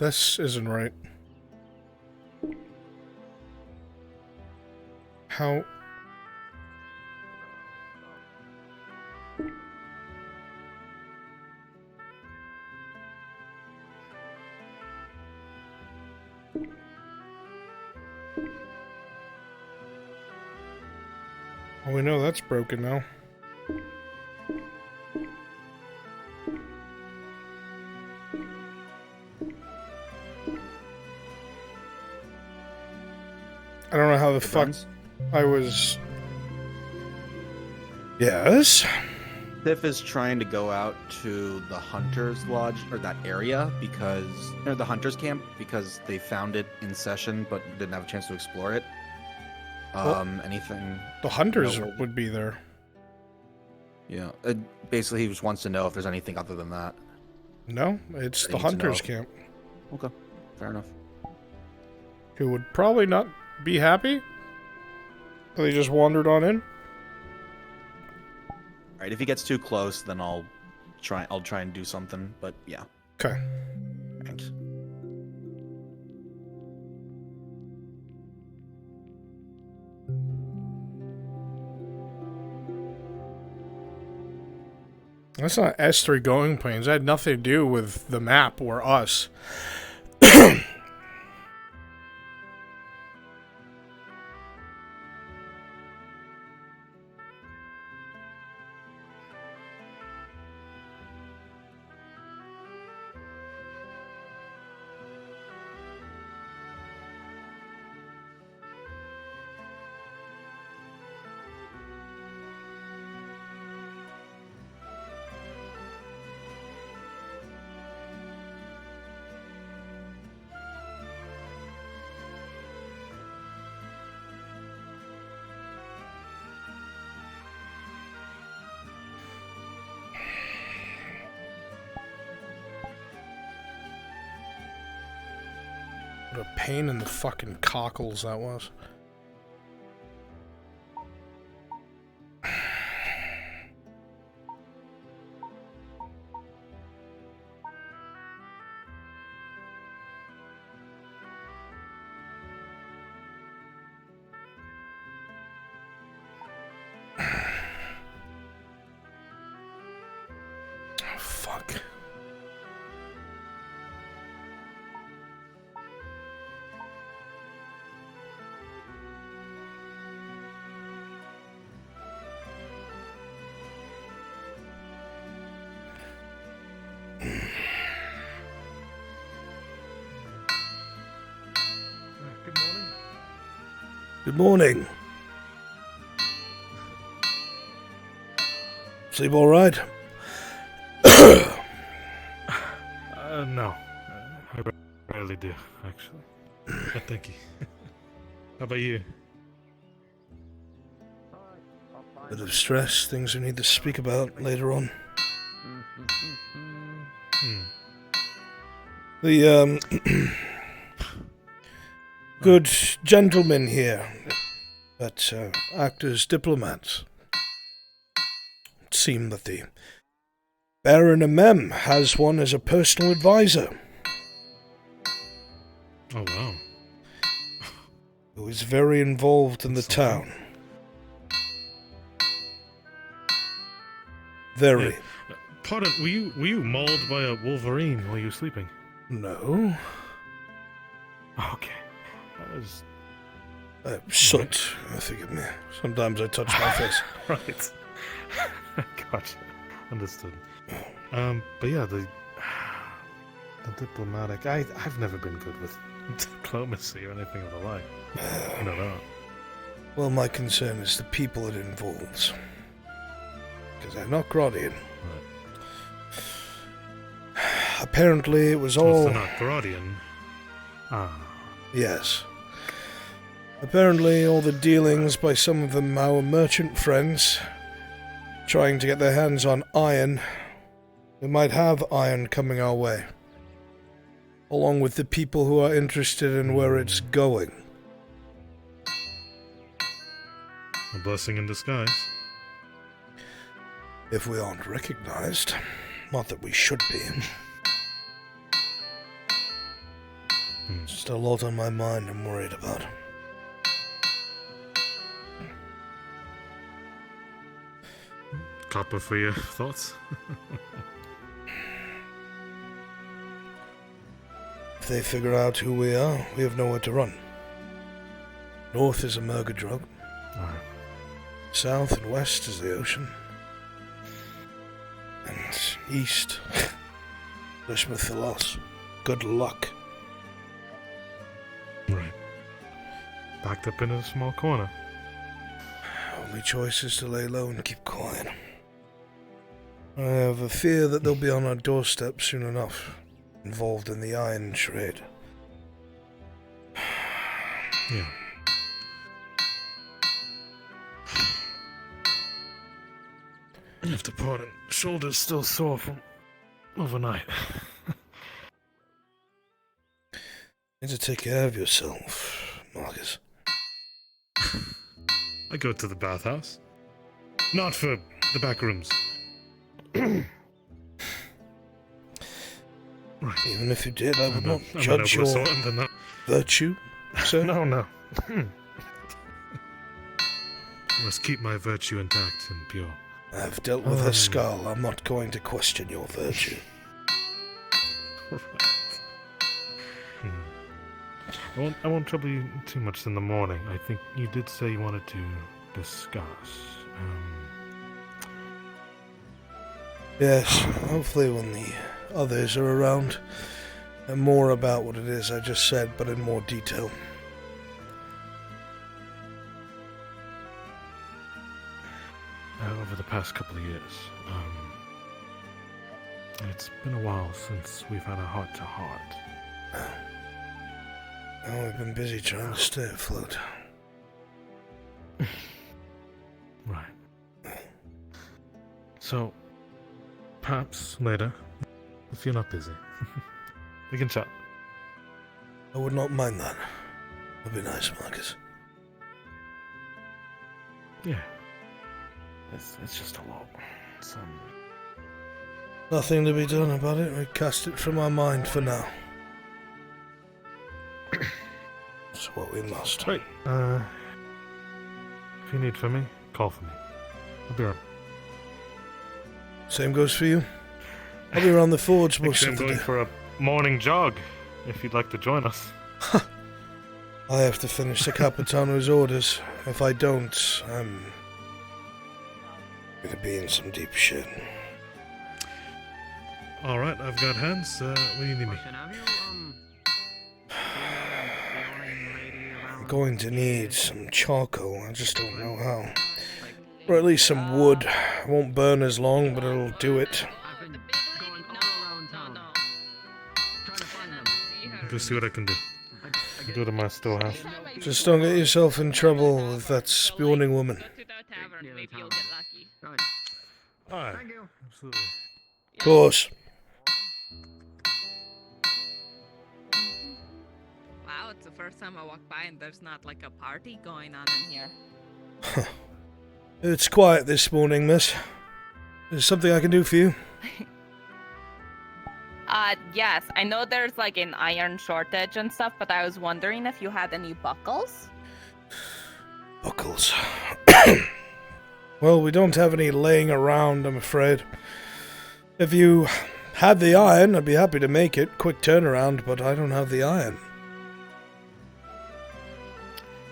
This isn't right. How... Well, we know that's broken now. I don't know how the fuck I was... Yes? Tiff is trying to go out to the Hunter's Lodge, or that area, because... Or the Hunter's Camp, because they found it in session, but didn't have a chance to explore it. Anything... The Hunters would be there. Yeah, basically he just wants to know if there's anything other than that. No, it's the Hunters Camp. Okay, fair enough. Who would probably not be happy? They just wandered on in. Alright, if he gets too close, then I'll try and do something, but yeah. Okay. Thanks. That's not S3 going planes. That had nothing to do with the map or us. What a pain in the fucking cockles that was. Oh, fuck. Good morning. Sleep all right? No. I rarely do, actually. But thank you. How about you? Bit of stress, things we need to speak about later on. The, good gentlemen here that act as diplomats. It seemed that the Baron Amem has one as a personal advisor. Oh, wow. Who is very involved in the town. Very. Hey, pardon, were you mauled by a wolverine while you were sleeping? No. Okay. That was... soot, forgive me. Sometimes I touch my face. Right. Gotcha. Understood. But yeah, the diplomatic... I've never been good with diplomacy or anything of the like. You know that. Well, my concern is the people it involves. Because they're not Grodian. Right. Apparently it was all... If they're not Grodian... Ah. Yes. Apparently all the dealings by some of them our merchant friends, trying to get their hands on iron. We might have iron coming our way. Along with the people who are interested in where it's going. A blessing in disguise. If we aren't recognized. Not that we should be. Just a lot on my mind I'm worried about. Copper for your thoughts? If they figure out who we are, we have nowhere to run. North is a murder drug. Alright. South and west is the ocean. And east, Bushmouth the loss. Good luck. Right. Backed up into a small corner. Only choice is to lay low and keep quiet. I have a fear that they'll be on our doorstep soon enough, involved in the iron trade. Yeah. If the pardon, shoulder's still sore from overnight. You need to take care of yourself, Marcus. I go to the bathhouse. Not for the back rooms. Right. Even if you did, I would not I'm judge a your noble sort, and virtue, sir. No. Must keep my virtue intact and pure. I've dealt with a skull. I'm not going to question your virtue. I won't trouble you too much in the morning. I think you did say you wanted to discuss. Yes, hopefully when the others are around, and more about what it is I just said, but in more detail. Over the past couple of years, it's been a while since we've had a heart-to-heart. Oh, we've been busy trying to stay afloat. Right. So, perhaps later, if you're not busy, we can chat. I would not mind that. That'd be nice, Marcus. Yeah. It's just a lot. Nothing to be done about it. We cast it from our mind for now. It's what we must. Right. If you need for me, call for me. I'll be around. Same goes for you. I'll be around the forge most Actually, of I'm the going day. for a morning jog, if you'd like to join us. I have to finish the Capitano's orders. If I don't, I'm gonna be in some deep shit. Alright, I've got hands. Where do you need me? I'm going to need some charcoal. I just don't know how. Or at least some wood. It won't burn as long, but it'll do it. I'll go see what I can do. I'll go to my storehouse. Just don't get yourself in trouble with that spawning woman. Alright, absolutely. Of course. Wow, it's the first time I walk by and there's not like a party going on in here. It's quiet this morning, miss. Is something I can do for you? Yes, I know there's like an iron shortage and stuff, but I was wondering if you had any buckles? Buckles. Well, we don't have any laying around, I'm afraid. If you had the iron, I'd be happy to make it. Quick turnaround, but I don't have the iron.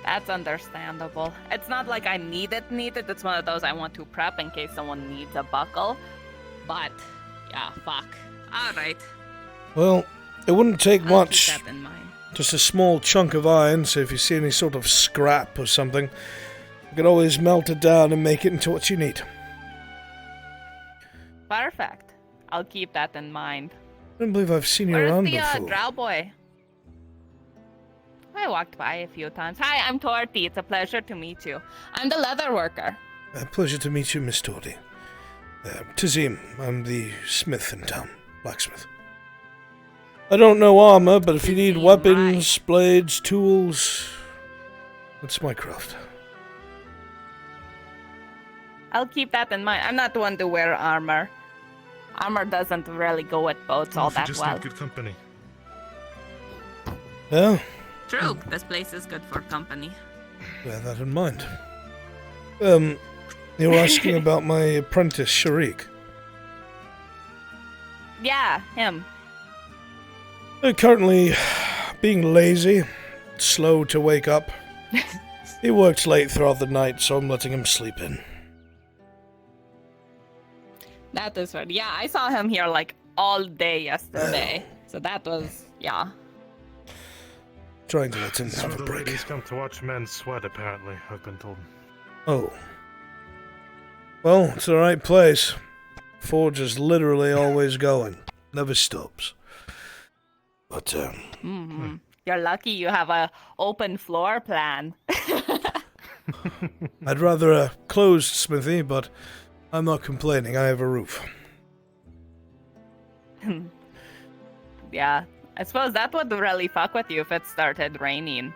That's understandable. It's not like I need it. It's one of those I want to prep in case someone needs a buckle. But, yeah, fuck. Alright. Well, it wouldn't take I'll much. keep that in mind. Just a small chunk of iron, so if you see any sort of scrap or something, you can always melt it down and make it into what you need. Perfect. I'll keep that in mind. I don't believe I've seen you Where's around the before. drow boy? I walked by a few times. Hi, I'm Torty. It's a pleasure to meet you. I'm the leather worker. Pleasure to meet you, Miss Torty. Tazim, I'm the smith in town. Blacksmith. I don't know armor, but if you need Tazim, weapons, blades, tools, that's my craft. I'll keep that in mind. I'm not the one to wear armor. Armor doesn't really go with boats all If you that just well. need good company. Yeah, True, this place is good for company. bear that in mind. You were asking about my apprentice, Sharik. Yeah, him. Currently being lazy, slow to wake up. He works late throughout the night, so I'm letting him sleep in. That is right. Yeah, I saw him here like all day yesterday. So that was, yeah. Trying to let him So have a the break. ladies come to watch men sweat, apparently, I've been told. Oh. Well, it's the right place. Forge is literally always going. Never stops. But, Mm-hmm. You're lucky you have a open floor plan. I'd rather a closed smithy, but I'm not complaining. I have a roof. Yeah, I suppose that would really fuck with you if it started raining.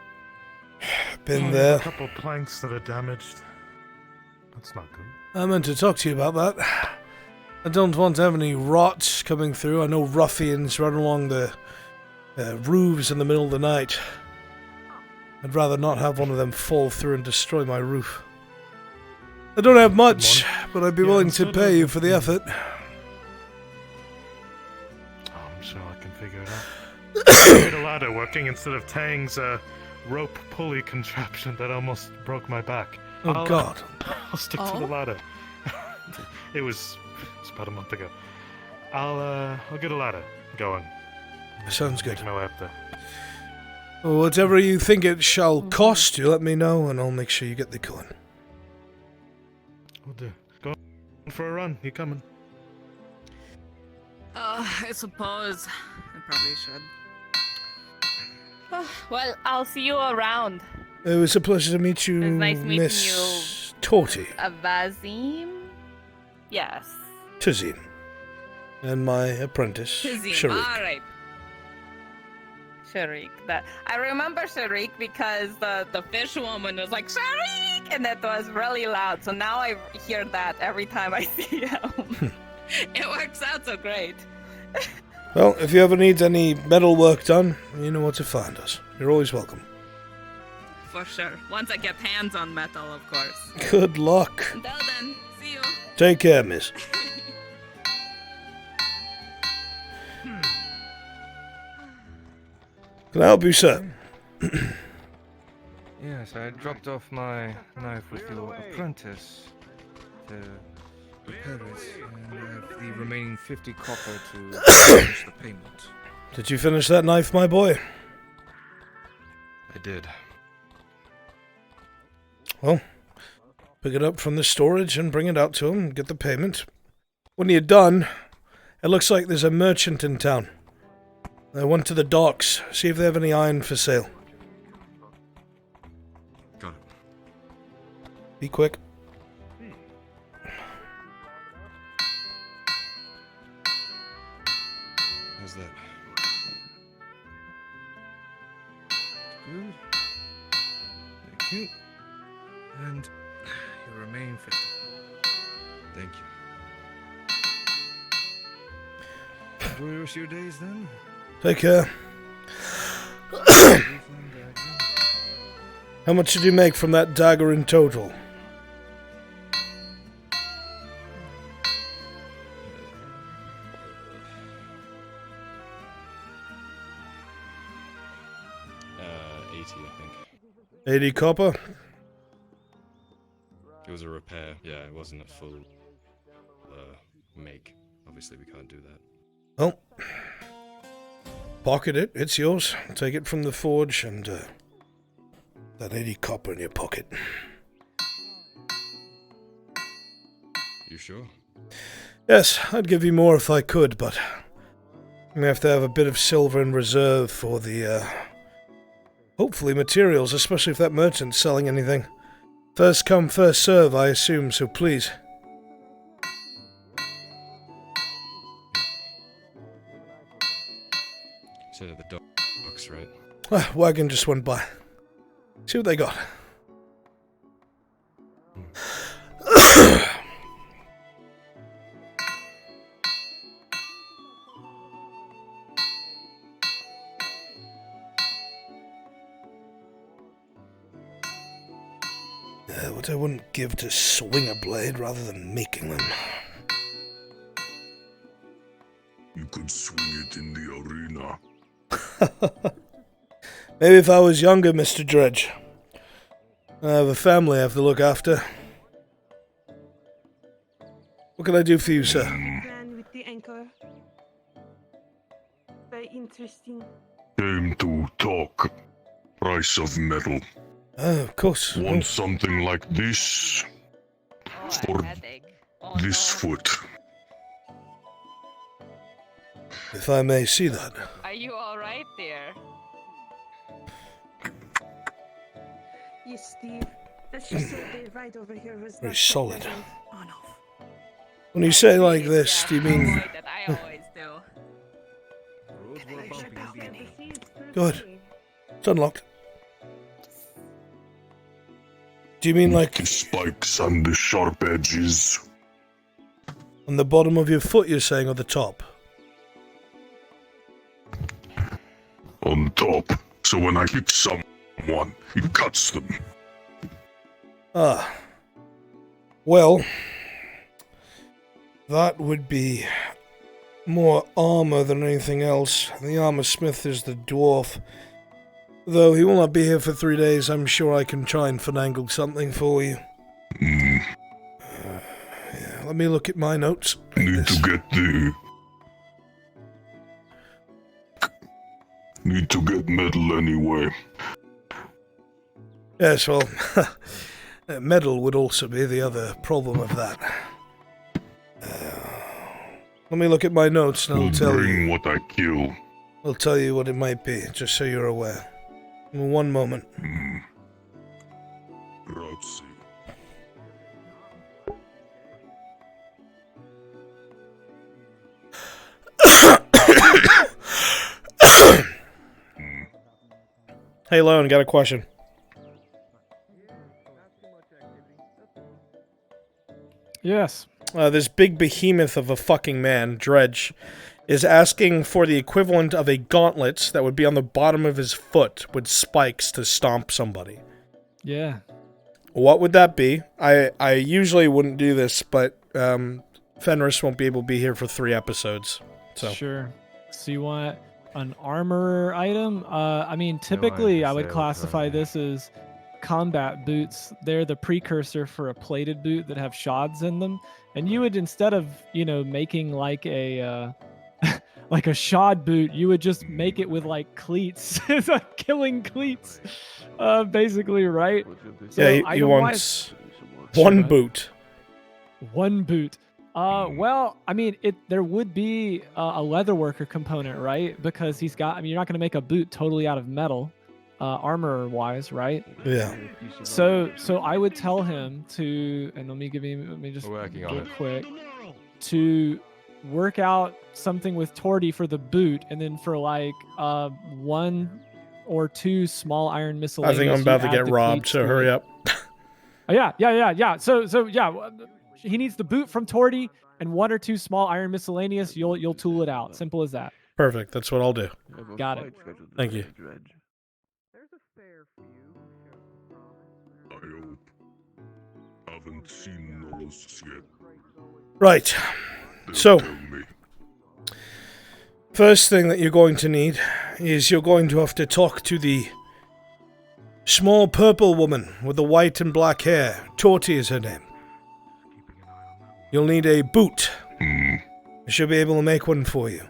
Been A there. couple planks that are damaged. That's not good. I meant to talk to you about that. I don't want to have any rots coming through. I know ruffians run along the roofs in the middle of the night. I'd rather not have one of them fall through and destroy my roof. I don't have much, but I'd be Yeah, willing and to so pay do- you for the effort. Oh, I'm sure I can figure it out. I made a ladder working instead of Tang's rope pulley contraption that almost broke my back. Oh, God. I'll stick to the ladder. It's about a month ago. I'll get a ladder going. Sounds good. Make my way up there. Well, whatever you think it shall cost you, let me know, and I'll make sure you get the coin. Will do. Go for a run. You coming? I suppose I probably should. Well, I'll see you around. It was a pleasure to meet you, It was nice meeting Miss Torty. Avazim? Yes. Tazim. And my apprentice, Sharik. Alright. Sharik. That I remember Sharik because the fish woman was like, Sharik! And that was really loud. So now I hear that every time I see him. It works out so great. Well, if you ever need any metal work done, you know where to find us. You're always welcome. For sure. Once I get hands on metal, of course. Good luck. Until then, see you. Take care, miss. Can I help you, sir? Yes, I dropped off my knife with your apprentice to repair it, and I have the remaining 50 copper to finish the payment. Did you finish that knife, my boy? I did. Well, pick it up from the storage and bring it out to him, get the payment. When you're done, it looks like there's a merchant in town. I went to the docks, see if they have any iron for sale. Got it. Be quick. How's that? Good. Thank you. And your remaining 50. Thank you. Enjoy the rest of your days then. Take care. How much did you make from that dagger in total? $80, I think. 80 copper? It was a repair. Yeah, it wasn't a full make. Obviously, we can't do that. Well, pocket it. It's yours. Take it from the forge and that 80 copper in your pocket. You sure? Yes, I'd give you more if I could, but I'm gonna have to have a bit of silver in reserve for the, hopefully materials, especially if that merchant's selling anything. First come, first serve, I assume, so please. So the docks, right? Ah, wagon just went by. See what they got. What I wouldn't give to swing a blade rather than making them. You could swing it in the arena. Maybe if I was younger, Mr. Dredge. I have a family I have to look after. What can I do for you, sir? Plan with the anchor. Very interesting. Came to talk. Price of metal. Of course. Want something like this? Oh, For a headache. Oh, this no. foot. If I may see that. Are you alright there? Yes, Steve. Let's just say the right over here was Very not solid. pleasant. On off. When you say like this, do you mean... That I always do. There's your balcony. Good. It's unlocked. Do you mean like The spikes and the sharp edges. on the bottom of your foot, you're saying, or the top? On top. So when I hit someone, it cuts them. Ah. Well, that would be more armor than anything else. The armor smith is the dwarf. Though he will not be here for 3 days, I'm sure I can try and finagle something for you. Yeah, let me look at my notes. Need to get the... Need to get metal anyway. Yes, well, metal would also be the other problem of that. Let me look at my notes and Will I'll tell bring you. what I kill. I'll tell you what it might be, just so you're aware. One moment. Rousey. Hey, Lone, got a question. Yes. This big behemoth of a fucking man, Dredge, is asking for the equivalent of a gauntlet that would be on the bottom of his foot with spikes to stomp somebody. Yeah. What would that be? I usually wouldn't do this, but Fenris won't be able to be here for 3 episodes. So Sure. So you want an armor item? I mean, typically I would classify this as combat boots. They're the precursor for a plated boot that have shods in them. And you would, instead of, making like a like a shod boot, you would just make it with like cleats. It's like killing cleats. Basically, right? So yeah, he item-wise- wants one Sure. boot. One boot. Well, I mean, there would be a leatherworker component, right? Because he's got. I mean, you're not going to make a boot totally out of metal, armor-wise, right? Yeah. So I would tell him to, and let me just We're working do on it it. quick, to work out something with Torty for the boot, and then for like 1 or 2 small iron I miscellaneous. think I'm you about to add get the robbed, cleats so to hurry it. up. Oh, yeah. So yeah, he needs the boot from Torty and 1 or 2 small iron miscellaneous. You'll tool it out. Simple as that. Perfect, that's what I'll do. Got it. Thank you. I hope. Haven't seen those yet. Right. They'll So- tell me. First thing that you're going to need is you're going to have to talk to the small purple woman with the white and black hair. Torty is her name. You'll need a boot. I should be able to make one for you.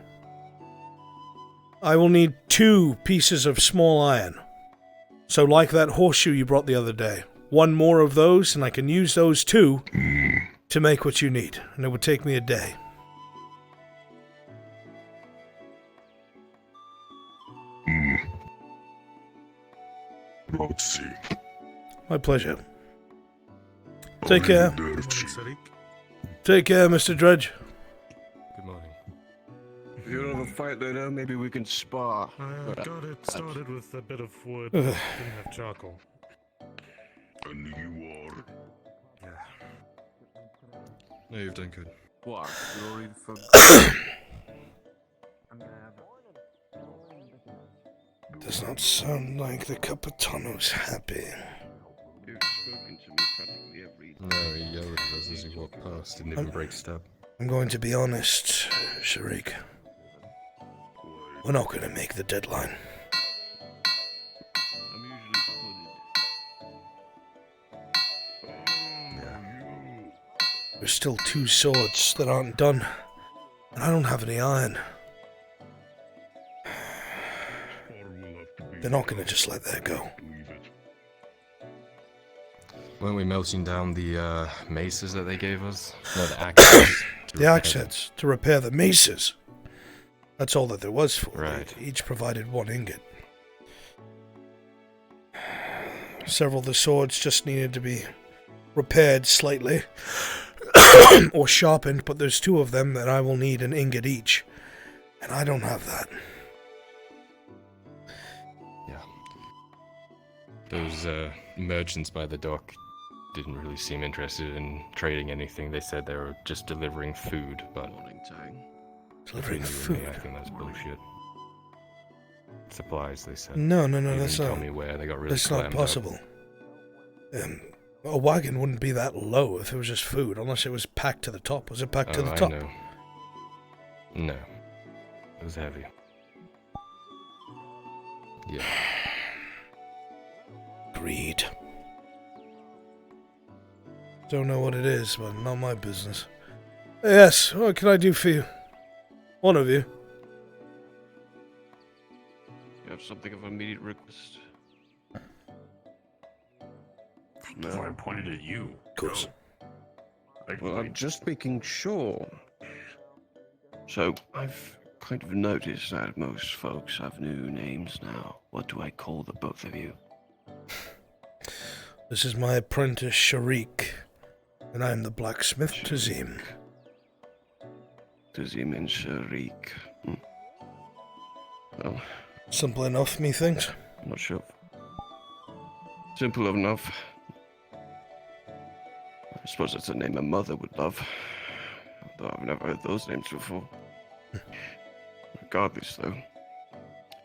I will need 2 pieces of small iron. So like that horseshoe you brought the other day. 1 more of those, and I can use those 2 to make what you need. And it would take me a day. Rousey. My pleasure. Take care. Arrivederci. Take care, Mr. Dredge. Good morning. If you don't have a fight later, maybe we can spar. I got it started with a bit of wood. Ugh. Didn't have charcoal. And you are. No, you've done good. What? You already forgot? Does not sound like the Capitano's happy. You've spoken to me No, he yelled at us as he walked past, didn't even break step. I'm going to be honest, Sharik. We're not going to make the deadline. There's still 2 swords that aren't done, and I don't have any iron. They're not going to just let that go. Weren't we melting down the maces that they gave us? No, the axes. The axe heads to repair the maces. That's all that there was for. Right. They each provided 1 ingot. Several of the swords just needed to be repaired slightly or sharpened, but there's 2 of them that I will need an ingot each, and I don't have that. Yeah. Those merchants by the dock didn't really seem interested in trading anything. They said they were just delivering food, but Delivering between you and me, food? I think that's bullshit. Supplies, they said. No, They that's didn't not. tell me where. They got really That's not clammed up. possible. A wagon wouldn't be that low if it was just food, unless it was packed to the top. Was it packed to the I top? know. No. It was heavy. Yeah. Greed. Don't know what it is, but not my business. Yes, what can I do for you? One of you. You have something of immediate request. Thank No, I pointed at you. Of course. Well, I'm just making sure. So, I've kind of noticed that most folks have new names now. What do I call the both of you? This is my apprentice, Sharik, and I'm the blacksmith, Tazim. Tazim and Sharik. Well, Simple enough, methinks. I'm not sure. Simple enough. I suppose that's a name a mother would love. Though I've never heard those names before. Regardless, though,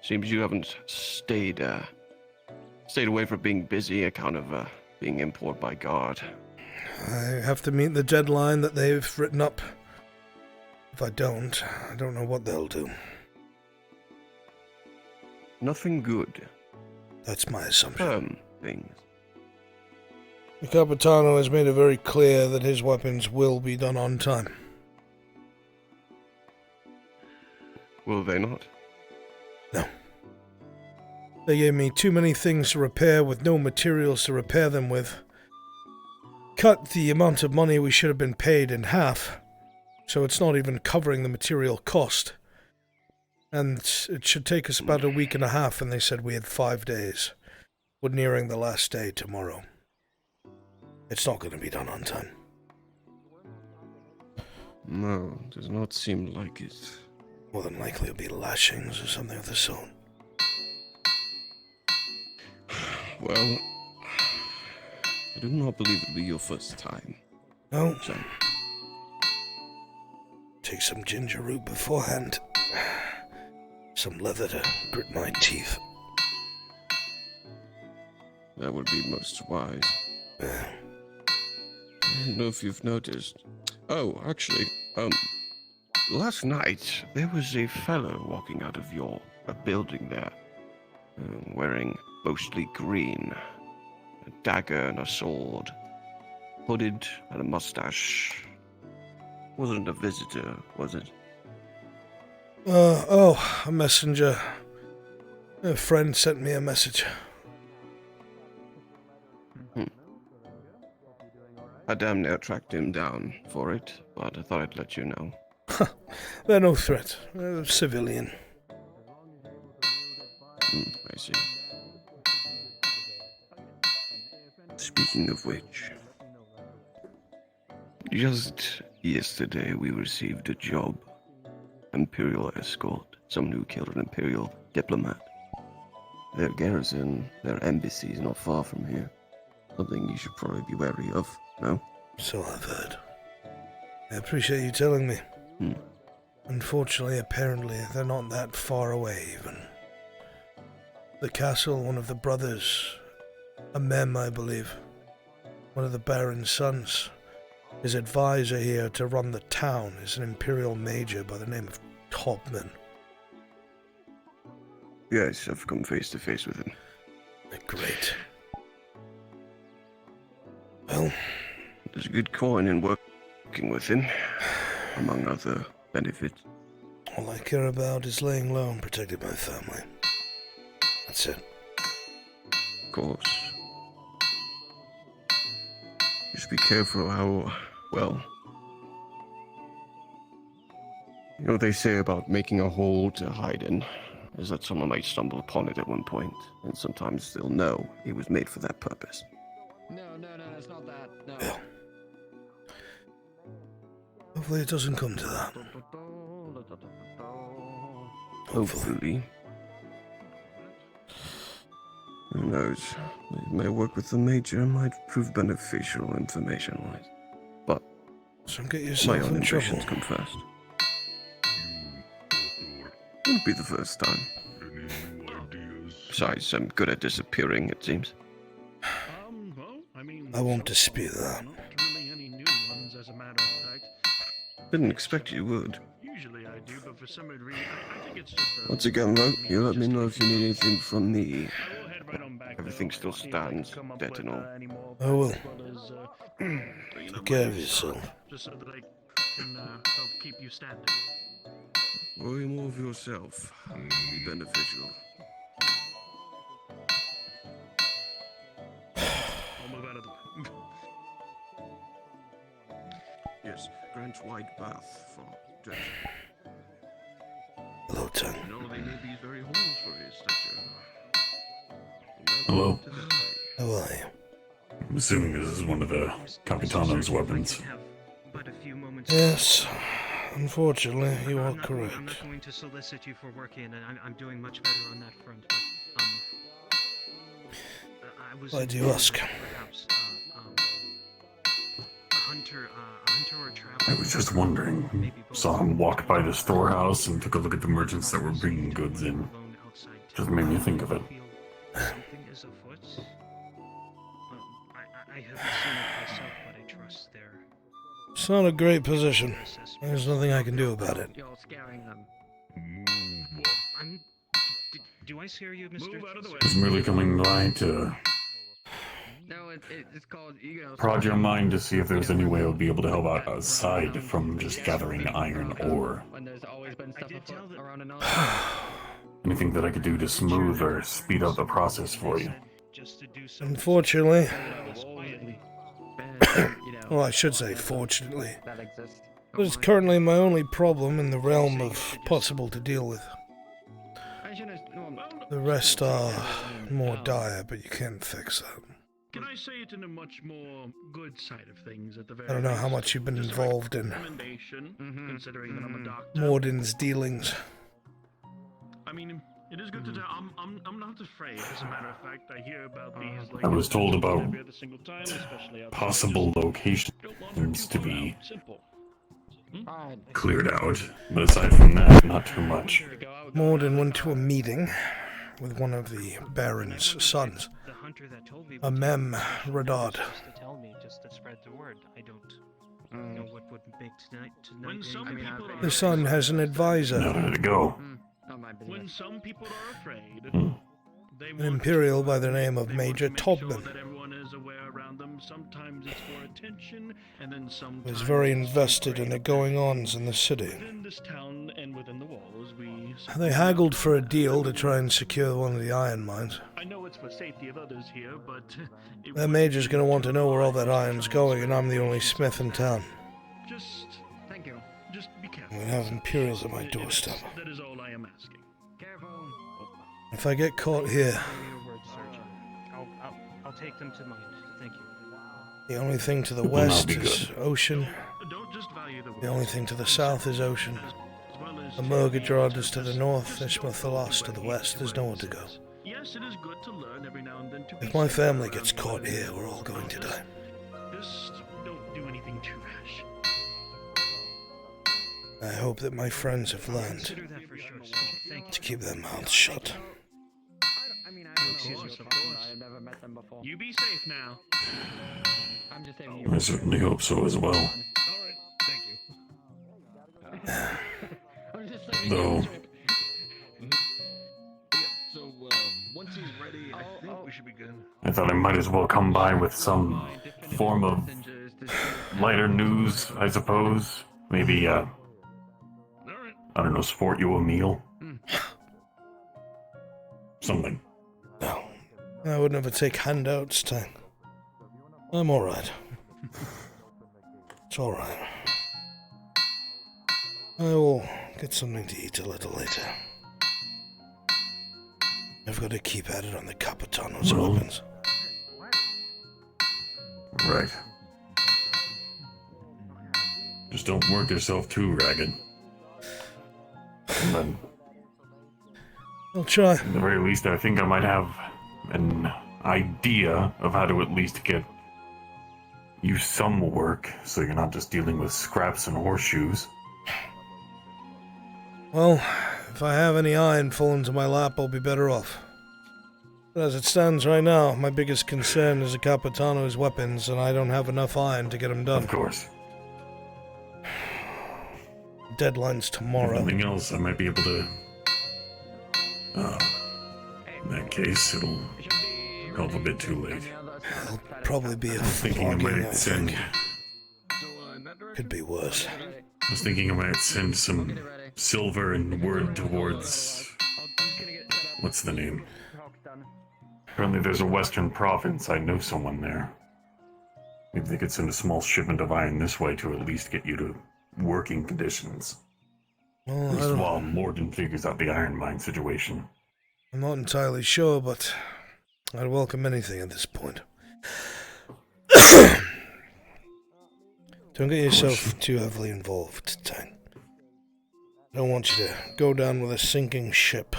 seems you haven't stayed away from being busy, account of being implored by God. I have to meet the deadline that they've written up. If I don't know what they'll do. Nothing good. That's my assumption. Things. The Capitano has made it very clear that his weapons will be done on time. Will they not? No. They gave me too many things to repair with no materials to repair them with. Cut the amount of money we should have been paid in half, so it's not even covering the material cost. And it should take us about a week and a half, and they said we had 5 days. We're nearing the last day tomorrow. It's not going to be done on time. No, does not seem like it. More than likely it'll be lashings or something of the sort. Well, I do not believe it'll be your first time. No? So, Take some ginger root beforehand. Some leather to grit my teeth. that would be most wise. I don't know if you've noticed. Oh, actually, last night there was a fellow walking out of your building there, wearing mostly green, a dagger and a sword, hooded and a mustache. Wasn't a visitor, was it? A messenger. A friend sent me a message. I damn near tracked him down for it, but I thought I'd let you know. They're no threat. They're civilian. I see. Speaking of which, just yesterday we received a job. Imperial escort. Someone who killed an Imperial diplomat. Their garrison, their embassy is not far from here. Something you should probably be wary of, no? So I've heard. I appreciate you telling me. Unfortunately, apparently, they're not that far away, even. The castle, one of the brothers, a mem, I believe, one of the Baron's sons. His advisor here to run the town is an Imperial Major by the name of Topman. Yes, I've come face to face with him. Great. Well, there's good coin in working with him, among other benefits. All I care about is laying low and protecting my family. That's it. Of course. Just be careful how, well... You know what they say about making a hole to hide in, is that someone might stumble upon it at one point, and sometimes they'll know it was made for that purpose. No, it's not that. No. Yeah. Hopefully it doesn't come to that. Hopefully. Who knows? It may work with the Major, might prove beneficial information-wise. But so get my yourself own in trouble. ambitions come first. Wouldn't be the first time. Besides, I'm good at disappearing, it seems. I won't dispute that. Not really any new ones, as a matter of fact. Didn't expect you would. Usually I do, but for some reason, I think it's just a... Once again, though, you let me know if you need anything from me. I will head right on back, Everything though. still See if I can stands, come up dead with, and all. any more I will. as well as, Take care of yourself. just so that I can help keep you standing. Worry more of yourself. Be beneficial. I'll move out of the way. Yes, grant wide bath for Jackson. Hello, Tongue. You know, they made these very holes for his stature. Hello. How are you? I'm assuming this is one of the Capitano's weapons. Yes. Unfortunately, you are correct. I'm not going to solicit you for working, and I'm doing much better on that front. But, I was Why do you ask? Perhaps, a hunter or a traveler. I was just wondering. Saw him walk by the storehouse and took a look at the merchants that were bringing goods in. Just made me think of it. Something is afoot. I haven't seen it myself, but I trust their It's not a great position. There's nothing I can do about it. You're scaring them. Do I scare you, Mr. Move out of the way. I was merely coming by to No, it's called ego. prod your mind to see if there's any way I would be able to help out aside from just gathering iron ore. When there's always been stuff afoot around another. Anything that I could do to smooth or speed up the process for you. Unfortunately, well, I should say fortunately, That exists. but it's currently my only problem in the realm of possible to deal with. The rest are more dire, but you can fix that. Can I say it in a much more good side of things at the very I don't know how least? much you've been Just a involved in recommendation, considering that I'm a doctor. Morden's dealings. I mean, it is good to tell. I'm not afraid. As a matter of fact, I hear about these. Like, I was told about every other single time, especially outside. possible Don't locations to be simple. cleared out, but aside from that, not too much. Morden went to a meeting with one of the Baron's sons, The hunter that told me a Mem Radad. just to tell me, just to spread the word. I don't know what would make tonight. When some people are The son has an advisor, How did it go? When some people are afraid, they an Imperial by the name of Major Topman. that everyone is aware around them. Sometimes it's for attention, and then sometimes Was very invested in the going-ons in the city. within this town and within the walls, we. They haggled for a deal to try and secure one of the iron mines. I know it's for safety of others here, but Their major's gonna want to know where all that iron's going, and I'm the only smith in town. just thank you. Just be careful. We have Imperials at my doorstep. That is all I am asking. If I get caught here, Your words, Sergeant. I'll take them to mind. Thank you. the only thing to the It will west not be is good. ocean. Don't just value the The only thing to the south is ocean. The Murgadrad is to the north, Ishmathalas to the west. There's nowhere to go. Yes, it is good to learn every now and then to If be my safe family around gets each caught other. here, we're all going to die. Just don't do anything too rash. I hope that my friends have learned Consider that for sure, Sergeant. Thank you. to keep their mouths shut. I mean, You're Excuse me, of course. I've never met them before. You be safe now. I'm just saying. I certainly hope so as well. Alright, thank you. I'm just saying. Though, So, once he's ready, I think we should be good. I thought I might as well come by with some form of lighter news, I suppose. Maybe, I don't know, sport you a meal? Something. No, I would never take handouts, Tang. I'm alright. It's alright. I will get something to eat a little later. I've got to keep at it on the Capitano's weapons. Right. Just don't work yourself too ragged. And then, I'll try. at the very least, I think I might have an idea of how to at least get you some work, so you're not just dealing with scraps and horseshoes. Well, if I have any iron fall into my lap, I'll be better off. But as it stands right now, my biggest concern is the Capitano's weapons, and I don't have enough iron to get them done. Of course. Deadline's tomorrow. If nothing else, I might be able to... in that case, it'll help a bit too late. It'll probably be a Thinking I flogging, I might send... think. Could be worse. I was thinking I might send some silver and word towards... What's the name? Apparently there's a western province. I know someone there. Maybe they could send a small shipment of iron this way to at least get you to working conditions. Well, At least while Morden figures out the iron mine situation. I'm not entirely sure, but I'd welcome anything at this point. Don't get yourself too heavily involved, Tang. I don't want you to go down with a sinking ship.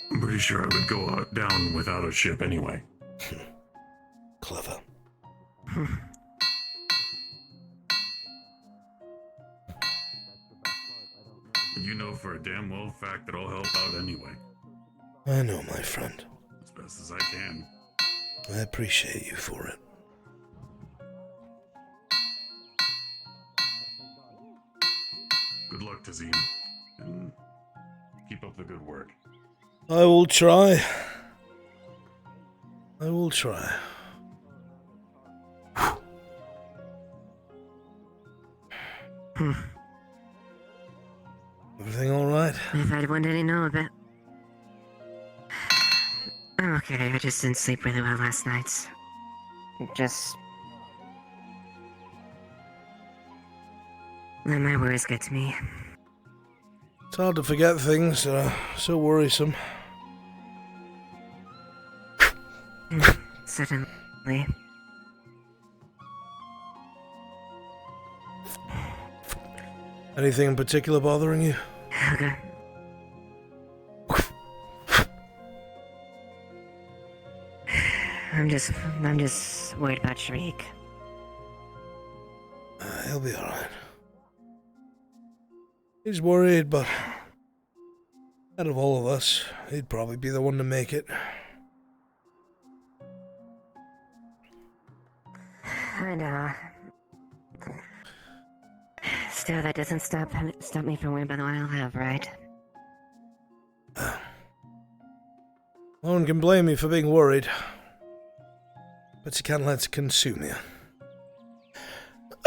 I'm pretty sure I would go down without a ship anyway. Clever. You know for a damn well fact that I'll help out anyway. I know, my friend. As best as I can. I appreciate you for it. Good luck, Tazim. And keep up the good work. I will try. I will try. Everything alright? If I'd wanted to know a bit. I'm okay, I just didn't sleep really well last night. Just... let my worries get to me. It's hard to forget things that are so worrisome. Certainly. Anything in particular bothering you? Okay. I'm just worried about Shriek. He'll be alright. He's worried, but out of all of us, he'd probably be the one to make it. I know. Still, that doesn't stop me from worrying about what I'll have, right? No one can blame you for being worried, but you can't let it consume you.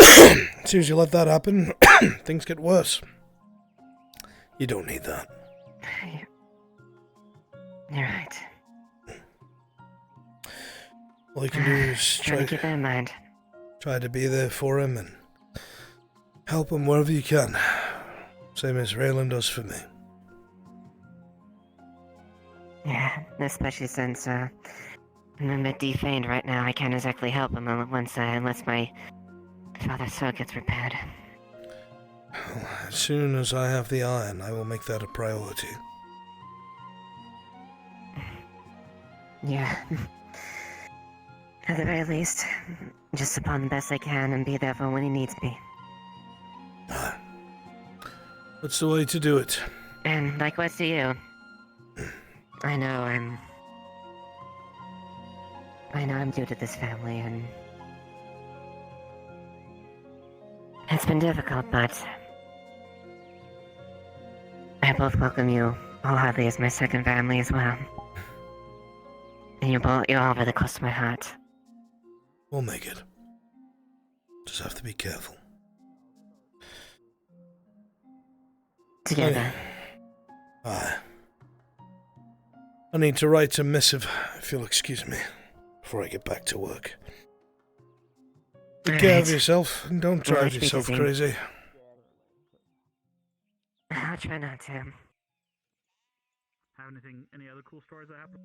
As soon as you let that happen, things get worse. You don't need that. You're right. All you can do is Try to keep that in mind. Try to be there for him and help him wherever you can. Same as Raylan does for me. Yeah, especially since I'm a bit defanged right now. I can't exactly help him unless my father's soul gets repaired. Well, as soon as I have the iron, I will make that a priority. Yeah. At the very least, just upon the best I can and be there for when he needs me. That's the way to do it. And likewise to you. I know I'm due to this family, and it's been difficult, but I both welcome you wholeheartedly as my second family as well. And you're all really close to my heart. We'll make it. Just have to be careful. Together. I need to write a missive, if you'll excuse me, before I get back to work. Take care of yourself, and don't drive yourself crazy. I'll try not to. Have any other cool stories that happen?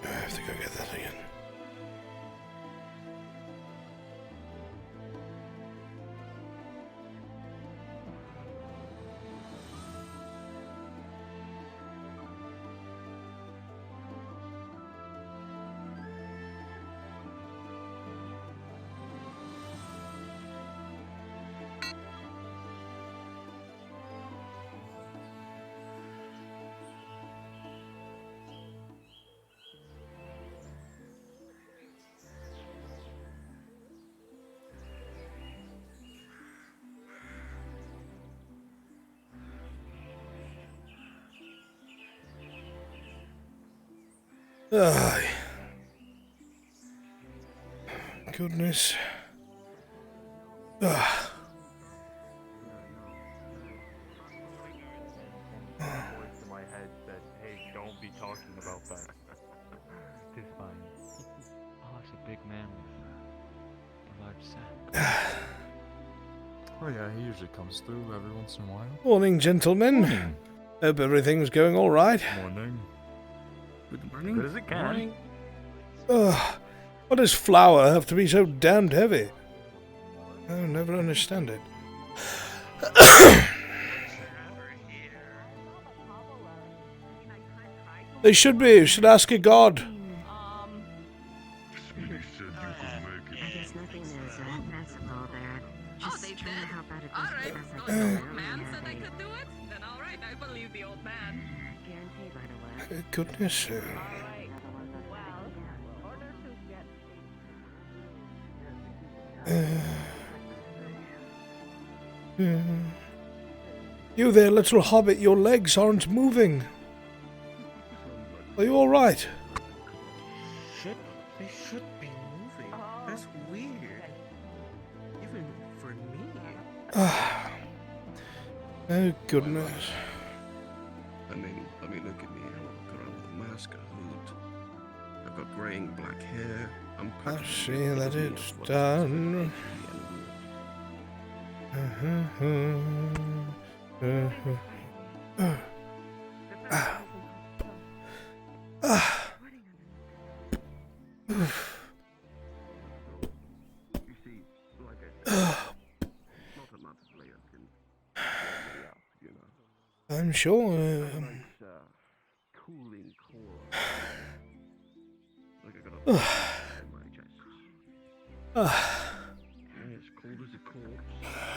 I have to go get that again. Aye. Goodness. Ah. Voice in my head said, "Hey, don't be talking about that." It's fine. Oh, it's a big man with a large sack. Oh yeah, he usually comes through every once in a while. Morning, gentlemen. Morning. Hope everything's going all right. Morning. Good morning. Good as it can. Morning. Ugh. Why does flour have to be so damned heavy? I'll never understand it. They should be. You should ask a god. I guess nothing is principle there. Oh, they did? Alright, so the old man said I could do it? Then alright, I believe the old man. Goodness. You there, little hobbit, your legs aren't moving. Are you alright? They should be moving. That's weird. Even for me. Oh, goodness. I mean, look at me. I walk around with a mask, a hood. I've got graying black hair. I see that it's done. I'm sure.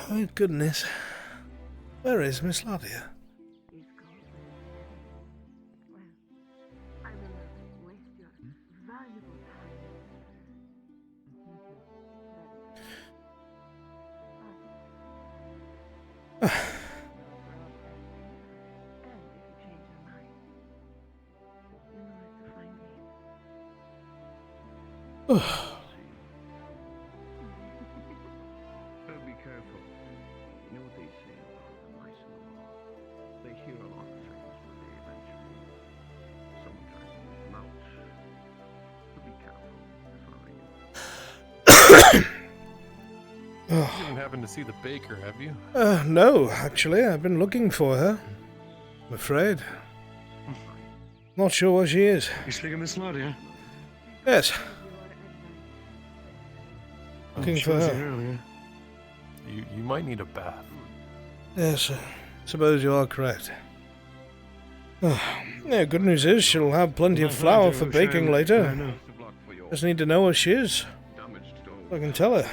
Oh goodness. Where is Miss Ladia? Be careful. You know what they say about the mice in the wall. They hear a lot of things, but they eventually someone tries to get them out. So be careful if I were you. You haven't happened to see the baker, have you? No, actually, I've been looking for her. I'm afraid. Not sure where she is. You speak of Miss Ladia? Yes. Looking for her. Earlier. You might need a bath. Yes, suppose you are correct. Yeah, good news is she'll have plenty of flour for baking later. Just need to know where she is. I can tell her.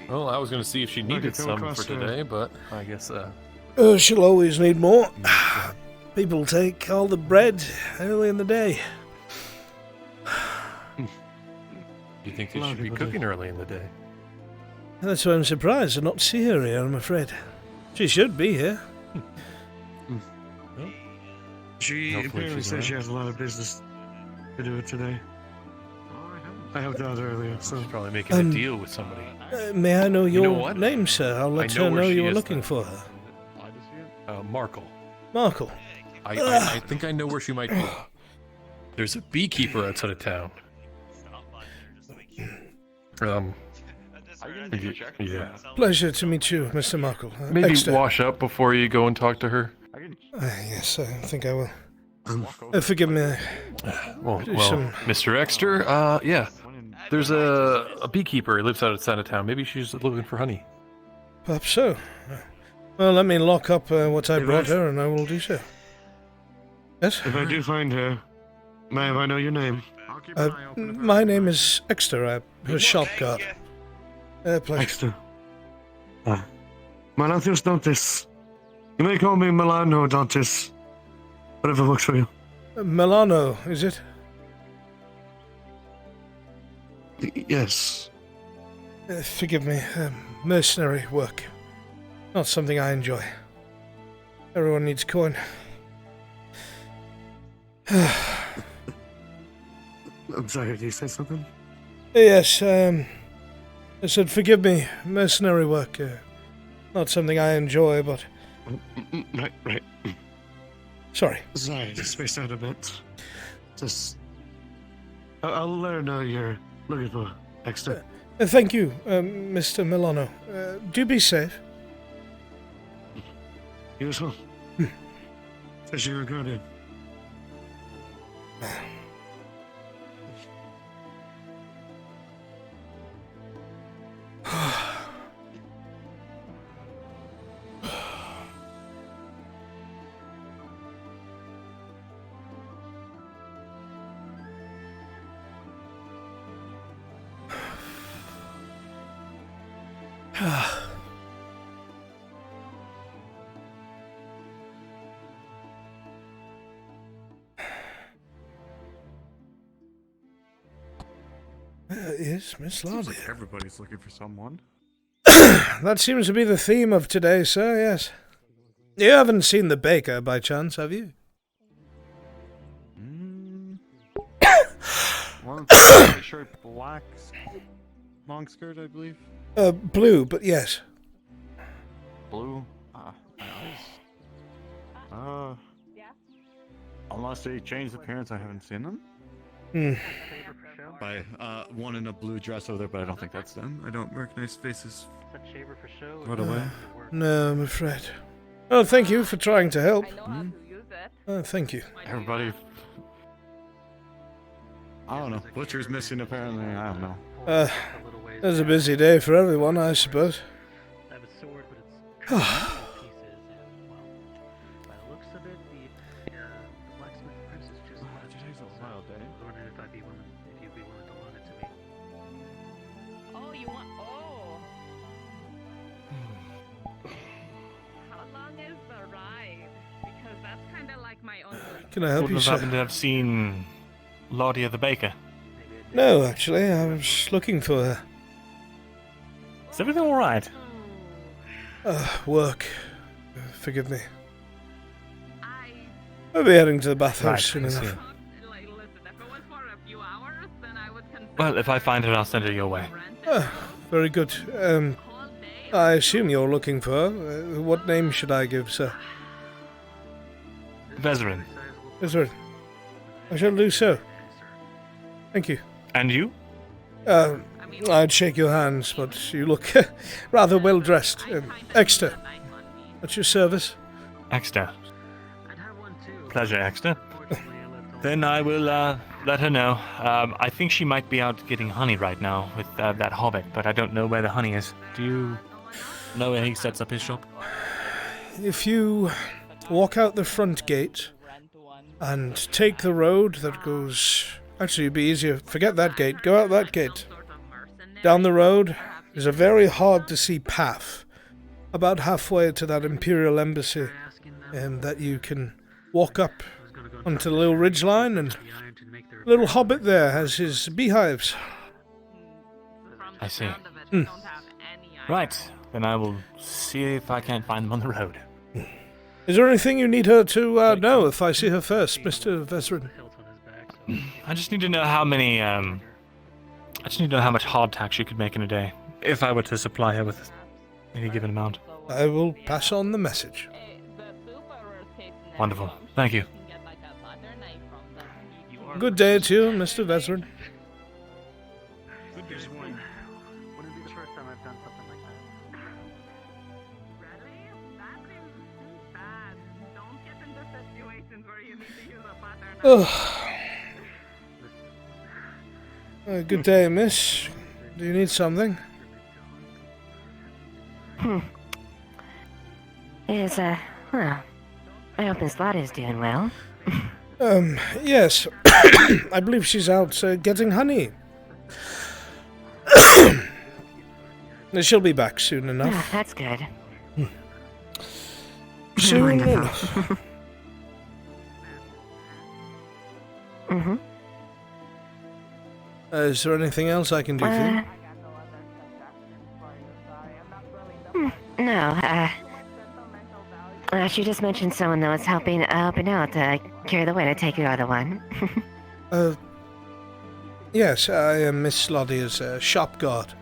Well, I was going to see if she needed some for today, but I guess, she'll always need more. People take all the bread early in the day. you think they should be cooking early in the day? That's why I'm surprised to not see her here, I'm afraid. She should be here. She apparently said she has a lot of business to do it today. I helped out earlier, so... She's probably making a deal with somebody. May I know your what? name, sir? I'll let her know you were looking for her. Markle. Markle. I think I know where she might be. There's a beekeeper outside of town. Yeah. Pleasure to meet you, Mr. Markle. Maybe Exeter. wash up before you go and talk to her. Yes, I think I will. Forgive me. Well, Some- Mr. Exeter, yeah. There's a beekeeper. He lives outside of town. Maybe she's looking for honey. Perhaps so. Well, let me lock up what I brought her, and I will do so. Yes? If I do find her, may I know your name? My name is Exeter. I'm her shop guard. Pleasure. Exeter. Malathios Dantis. You may call me Milano Dantis. Whatever works for you. Milano, is it? Yes. Forgive me. Mercenary work. Not something I enjoy. Everyone needs coin. I'm sorry, did you say something? Yes, I said forgive me. Mercenary work. Not something I enjoy, but... Right. Sorry. Sorry, just spaced out a bit. Just... I'll let her know you're looking for Exeter. Thank you, Mr. Milano. Do be safe. You as well. Says you're guarded. Yes, Miss Seems Lottie. like everybody's looking for someone. That seems to be the theme of today, sir, yes. You haven't seen the baker, by chance, have you? One with the white shirt, black long skirt, I believe. Blue, but yes. Blue. Unless they changed appearance, I haven't seen them. By one in a blue dress over there, but I don't think that's them. I don't recognize faces right away. No, I'm afraid. Oh, thank you for trying to help. Oh, thank you. Everybody. I don't know. Butcher's missing apparently. I don't know. It was a busy day for everyone, I suppose. I have a sword, but it's cut into pieces, and well, by the looks of it, the blacksmith apprentice just Today's a wild day. I was wondering if you'd be willing to loan it to me. Oh, you want? Oh. How long is the ride? Because that's kind of like my own. Can I help you, Wouldn't sir? have happened to have seen Lottie the baker. No, actually, I was looking for her. Is everything alright? Work. Forgive me. I'll be heading to the bathhouse soon I see. enough. Well, if I find her, I'll send her your way. Very good. I assume you're looking for her. What name should I give, sir? Vezerin. Vezerin. I shall do so. Thank you. And you? I'd shake your hands, but you look rather well dressed. Exeter. At your service. Exeter. Pleasure, Exeter. Then I will let her know. I think she might be out getting honey right now with that hobbit, but I don't know where the honey is. Do you know where he sets up his shop? If you walk out the front gate and take the road that goes... Actually, it'd be easier. Forget that gate. Go out that gate. Down the road is a very hard-to-see path. About halfway to that Imperial Embassy. That you can walk up onto the little ridgeline, and little hobbit there has his beehives. I see. Right. Then I will see if I can't find them on the road. Is there anything you need her to know if I see her first, Mr. Vezerin? I just need to know how many, I just need to know how much hardtack she could make in a day, if I were to supply her with any given amount. I will pass on the message. Wonderful. Thank you. Good day to you, Mr. Vezerin. There's one. Wouldn't be the first time I've done something like that. Good day, miss. Do you need something? Well, I hope Miss Lottie's doing well. Yes. I believe she's out getting honey. She'll be back soon enough. That's good. Soon Wonderful. enough. Is there anything else I can do for you? No, she just mentioned someone that was helping out carry the way to take your other one. Yes, I am Miss Lottie's shop guard.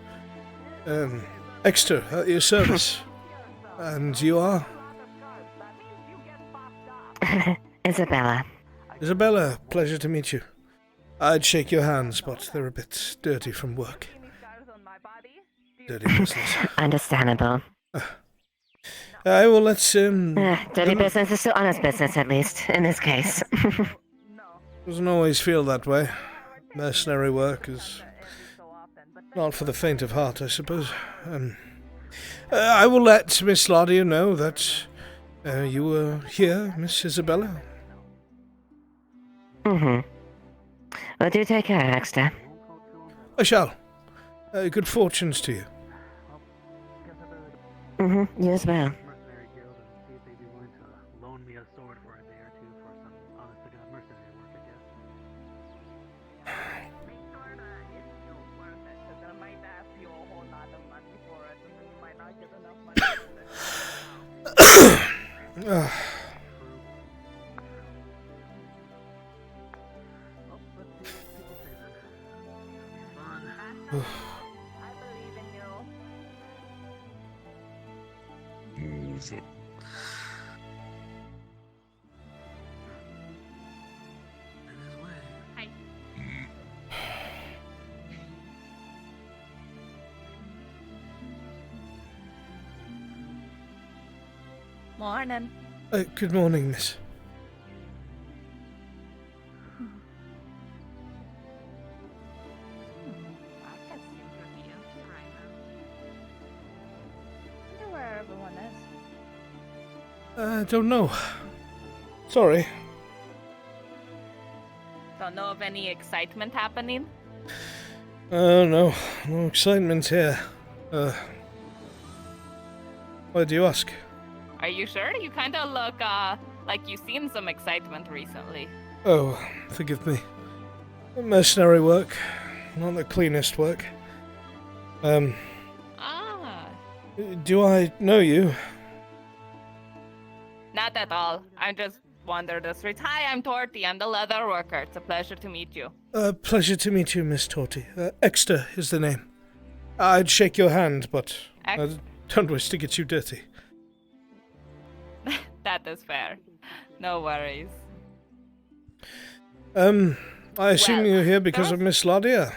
Exeter, at your service. And you are? Isabella. Isabella, pleasure to meet you. I'd shake your hands, but they're a bit dirty from work. Dirty business. Understandable. Well, let's, Dirty business is still honest business, at least, in this case. Doesn't always feel that way. Mercenary work is not for the faint of heart, I suppose. I will let Miss Lottie know that you were here, Miss Isabella. Well, do take care, Exeter. I shall. Good fortunes to you. Mm-hmm. You as well. Mercenary guild and see if they'd be willing to loan me a sword for a day or two for some honest to God mercenary work, I guess. Make sure that it's still worth it, because I might ask you a whole lot of money for it, and then you might not get enough money for it. Well, let's see what people say then. Fun. I believe in you. Music. In his way. Hi. Morning. Good morning, miss. I wonder where everyone is. I don't know. Sorry. Don't know of any excitement happening. No excitement here. Why do you ask? Are you sure? You kind of look like you've seen some excitement recently. Oh, forgive me. Mercenary work, not the cleanest work. Ah. Do I know you? Not at all. I just wandered the streets. Hi, I'm Torty. I'm the leather worker. It's a pleasure to meet you. Pleasure to meet you, Miss Torty. Exter is the name. I'd shake your hand, but I don't wish to get you dirty. That is fair. No worries. I assume you're here because of Miss Ladia.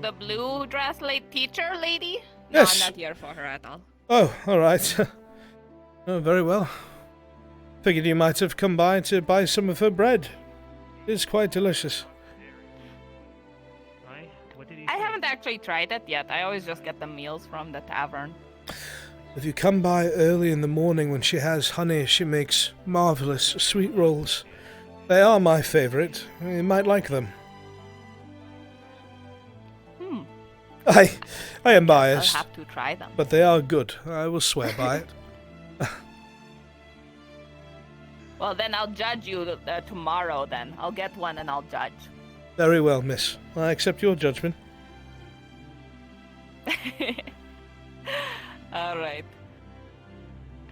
The blue dress teacher lady? Yes. No, I'm not here for her at all. Oh, all right. Oh, very well. Figured you might have come by to buy some of her bread. It's quite delicious. I haven't actually tried it yet. I always just get the meals from the tavern. If you come by early in the morning when she has honey, she makes marvelous sweet rolls. They are my favorite. You might like them. I am biased. I'll have to try them. But they are good. I will swear by it. Well, then I'll judge you tomorrow, then. I'll get one and I'll judge. Very well, miss. I accept your judgment. Alright.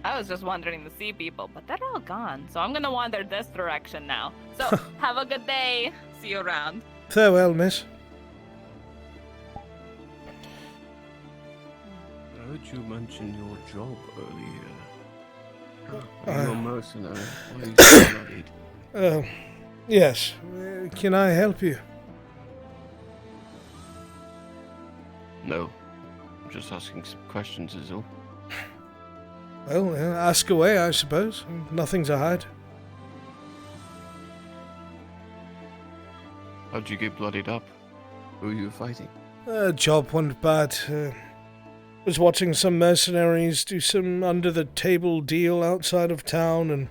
I was just wandering to see people, but they're all gone. So I'm gonna wander this direction now. So, have a good day. See you around. Farewell, miss. I heard you mention your job earlier. Are you a mercenary? Why are you so bloodied? Yes. Can I help you? No. I'm just asking some questions is all. Well, ask away, I suppose. Nothing to hide. How'd you get bloodied up? Who are you fighting? Job went bad. Was watching some mercenaries do some under-the-table deal outside of town, and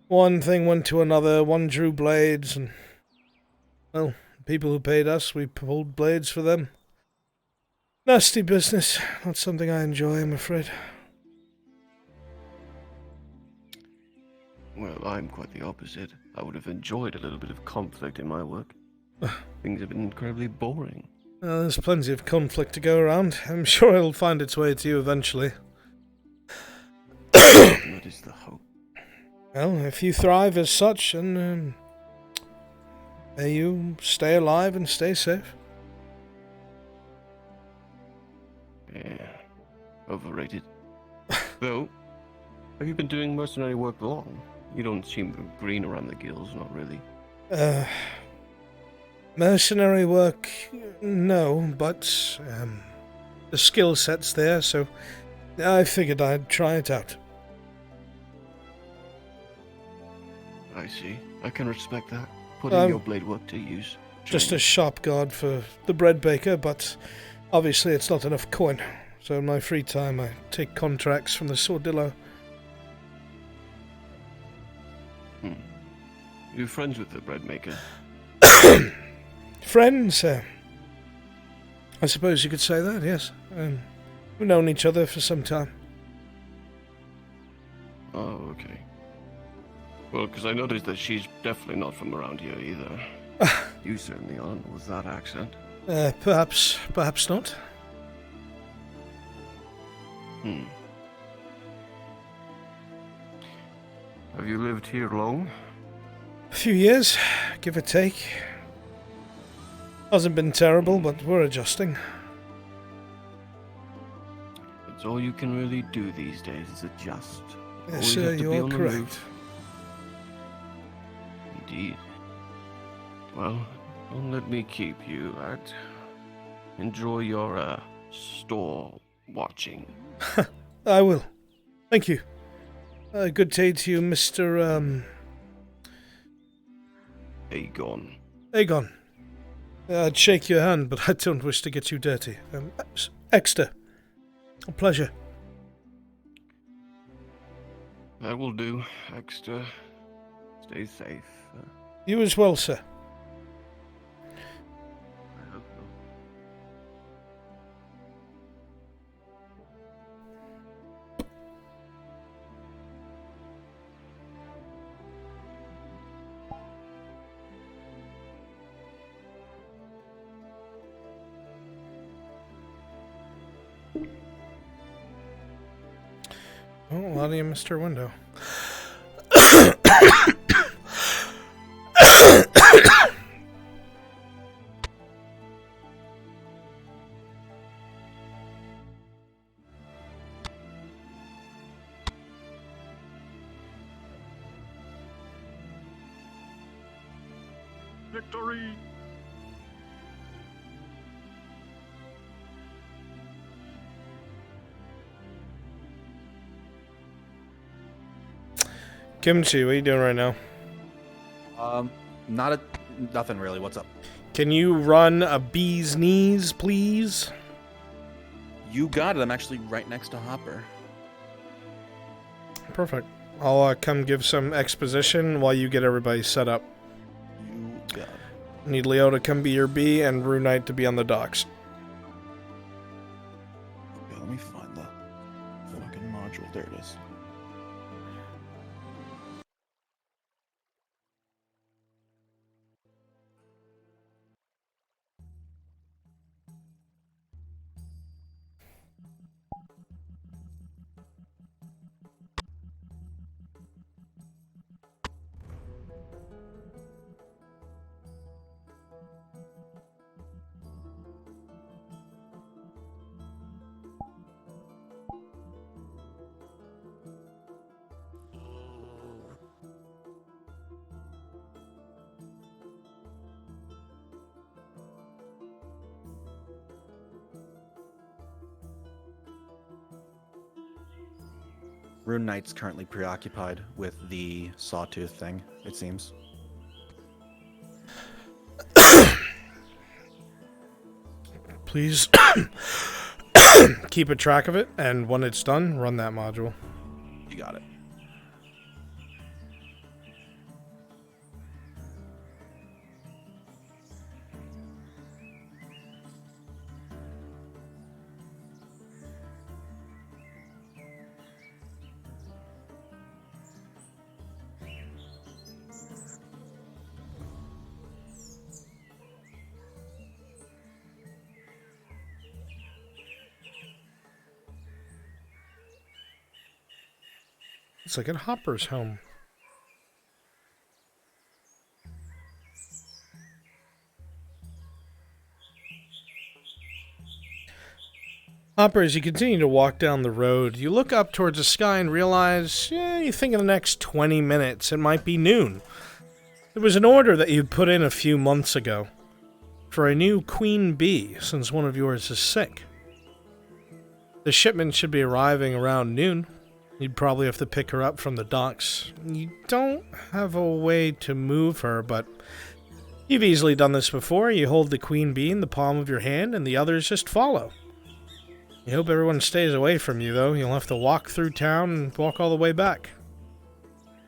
one thing went to another. One drew blades, and, well, people who paid us, we pulled blades for them. Nasty business. Not something I enjoy, I'm afraid. Well, I'm quite the opposite. I would have enjoyed a little bit of conflict in my work. Things have been incredibly boring. There's plenty of conflict to go around. I'm sure it'll find its way to you eventually. That is the hope. Well, if you thrive as such, and may you stay alive and stay safe. Yeah, overrated. Though, have you been doing mercenary work long? You don't seem green around the gills, not really. Mercenary work, no, but the skill set's there, so I figured I'd try it out. I see. I can respect that. Putting your blade work to use. Just a shop guard for the bread baker, but obviously it's not enough coin. So in my free time I take contracts from the Sordillo. You friends with the bread maker? Friends? I suppose you could say that, yes. We've known each other for some time. Oh, okay. Well, because I noticed that she's definitely not from around here either. You certainly aren't with that accent. Perhaps not. Have you lived here long? A few years, give or take. Hasn't been terrible, but we're adjusting. It's all you can really do these days is adjust. Yes, Always sir, have to you be are on the correct. move. Indeed. Well, don't let me keep you, lad. Enjoy your, store watching. I will. Thank you. Good day to you, Mr. Aegon. Aegon. I'd shake your hand, but I don't wish to get you dirty. Exeter. A pleasure. That will do, Exeter. Stay safe. You as well, sir. I hope so. Oh, out of you, Mr. Window. Victory! Kimchi, what are you doing right now? Nothing really. What's up? Can you run a bee's knees, please? You got it. I'm actually right next to Hopper. Perfect. I'll come give some exposition while you get everybody set up. You got it. Need Leo to come be your bee and Rue Knight to be on the docks. Okay, let me find the fucking module. There it is. Rune Knight's currently preoccupied with the sawtooth thing, it seems. Please keep a track of it, and when it's done, run that module. You got it. It's like at Hopper's home. Hopper, as you continue to walk down the road, you look up towards the sky and realize, you think in the next 20 minutes it might be noon. There was an order that you put in a few months ago for a new queen bee, since one of yours is sick. The shipment should be arriving around noon. You'd probably have to pick her up from the docks. You don't have a way to move her, but you've easily done this before. You hold the queen bee in the palm of your hand, and the others just follow. You hope everyone stays away from you, though. You'll have to walk through town and walk all the way back.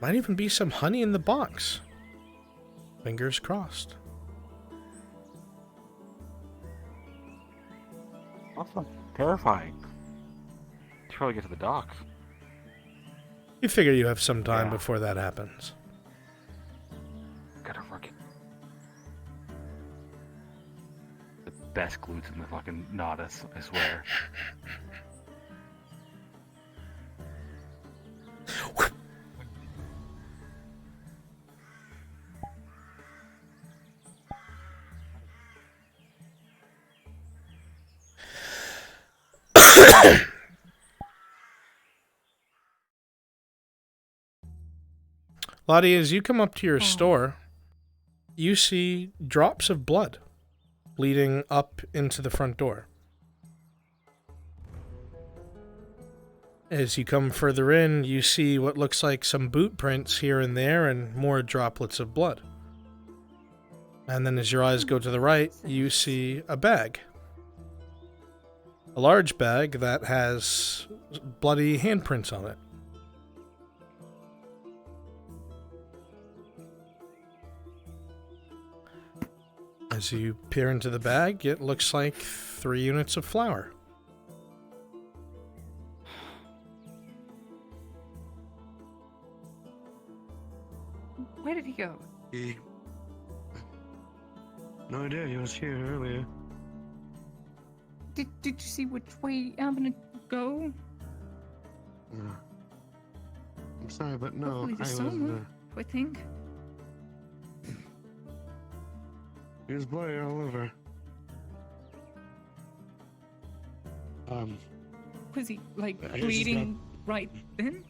Might even be some honey in the box. Fingers crossed. That's not terrifying. Should probably get to the dock. You figure you have some time Yeah. before that happens. Gotta fucking. The best glutes in the fucking Nodus, I swear. Lottie, as you come up to your store, you see drops of blood leading up into the front door. As you come further in, you see what looks like some boot prints here and there and more droplets of blood. And then as your eyes go to the right, you see a bag. A large bag that has bloody handprints on it. As you peer into the bag, it looks like 3 units of flour. Where did he go? No idea, he was here earlier. Did you see which way I'm gonna go? No. I'm sorry, but no, Hopefully the I was sun, I think. he was bloody all over. Was he like I just bleeding right then?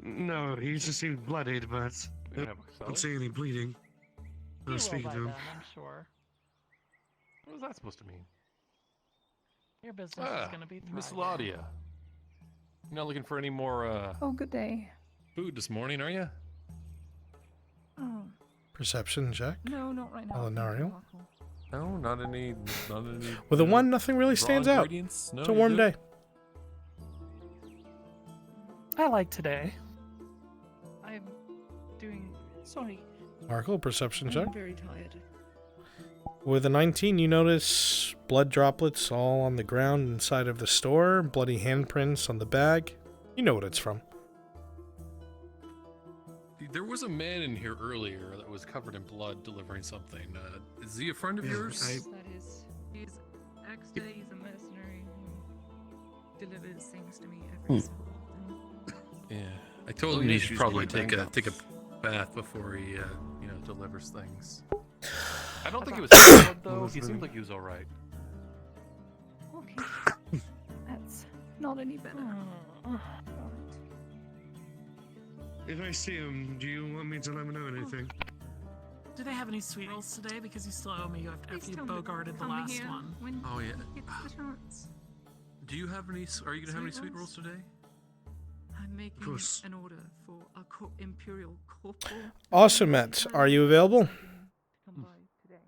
No, he just seemed bloodied, but I don't see any bleeding. I was speaking to him. I'm sure. What was that supposed to mean? Your business is gonna be thriving. Miss Laudia. You're not looking for any more, Oh, good day. food this morning, are you? Oh, Perception check. no, not right now. Alinarial. No, not any. With a 1, nothing really raw stands out. ingredients? No, It's a you're warm good? day. I like today. I'm doing. Sorry. Markle, perception check. I'm very tired. With a 19, you notice blood droplets all on the ground inside of the store, bloody handprints on the bag. You know what it's from. There was a man in here earlier that was covered in blood delivering something. Is he a friend of yours? That is. He's Axter, he's a mercenary who delivers things to me every so often. Yeah, I told him Only he if should he's probably getting take a banged take a up. bath before he delivers things. I don't think it was his blood though. He seemed like he was all right. Okay. That's not any better. If I see him, do you want me to let me know anything? Do they have any sweet rolls today? Because you still owe me after Please you tell me bogarted the come last here one. When Oh yeah. he gets the chance. Do you have any? Are you gonna have any Sweet sweet rolls today? I'm making course. an order for a imperial corporal. Awesomet, are you available? Come by today.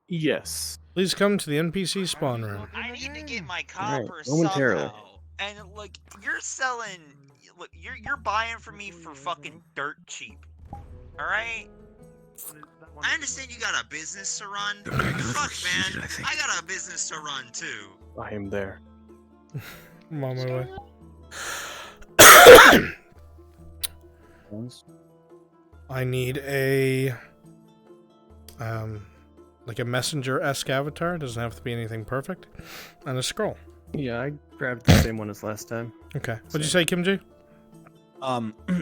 Yes. Please come to the NPC spawn room. I need to get my copper momentarily. somehow. And look, you're selling. Look, you're buying from me for fucking dirt cheap. All right. I understand you got a business to run. Fuck, man. I got a business to run too. I am there. I'm on my way. I need a like a messenger-esque avatar. It doesn't have to be anything perfect. And a scroll. Yeah, I grabbed the same one as last time. Okay. What'd you say, Kimji?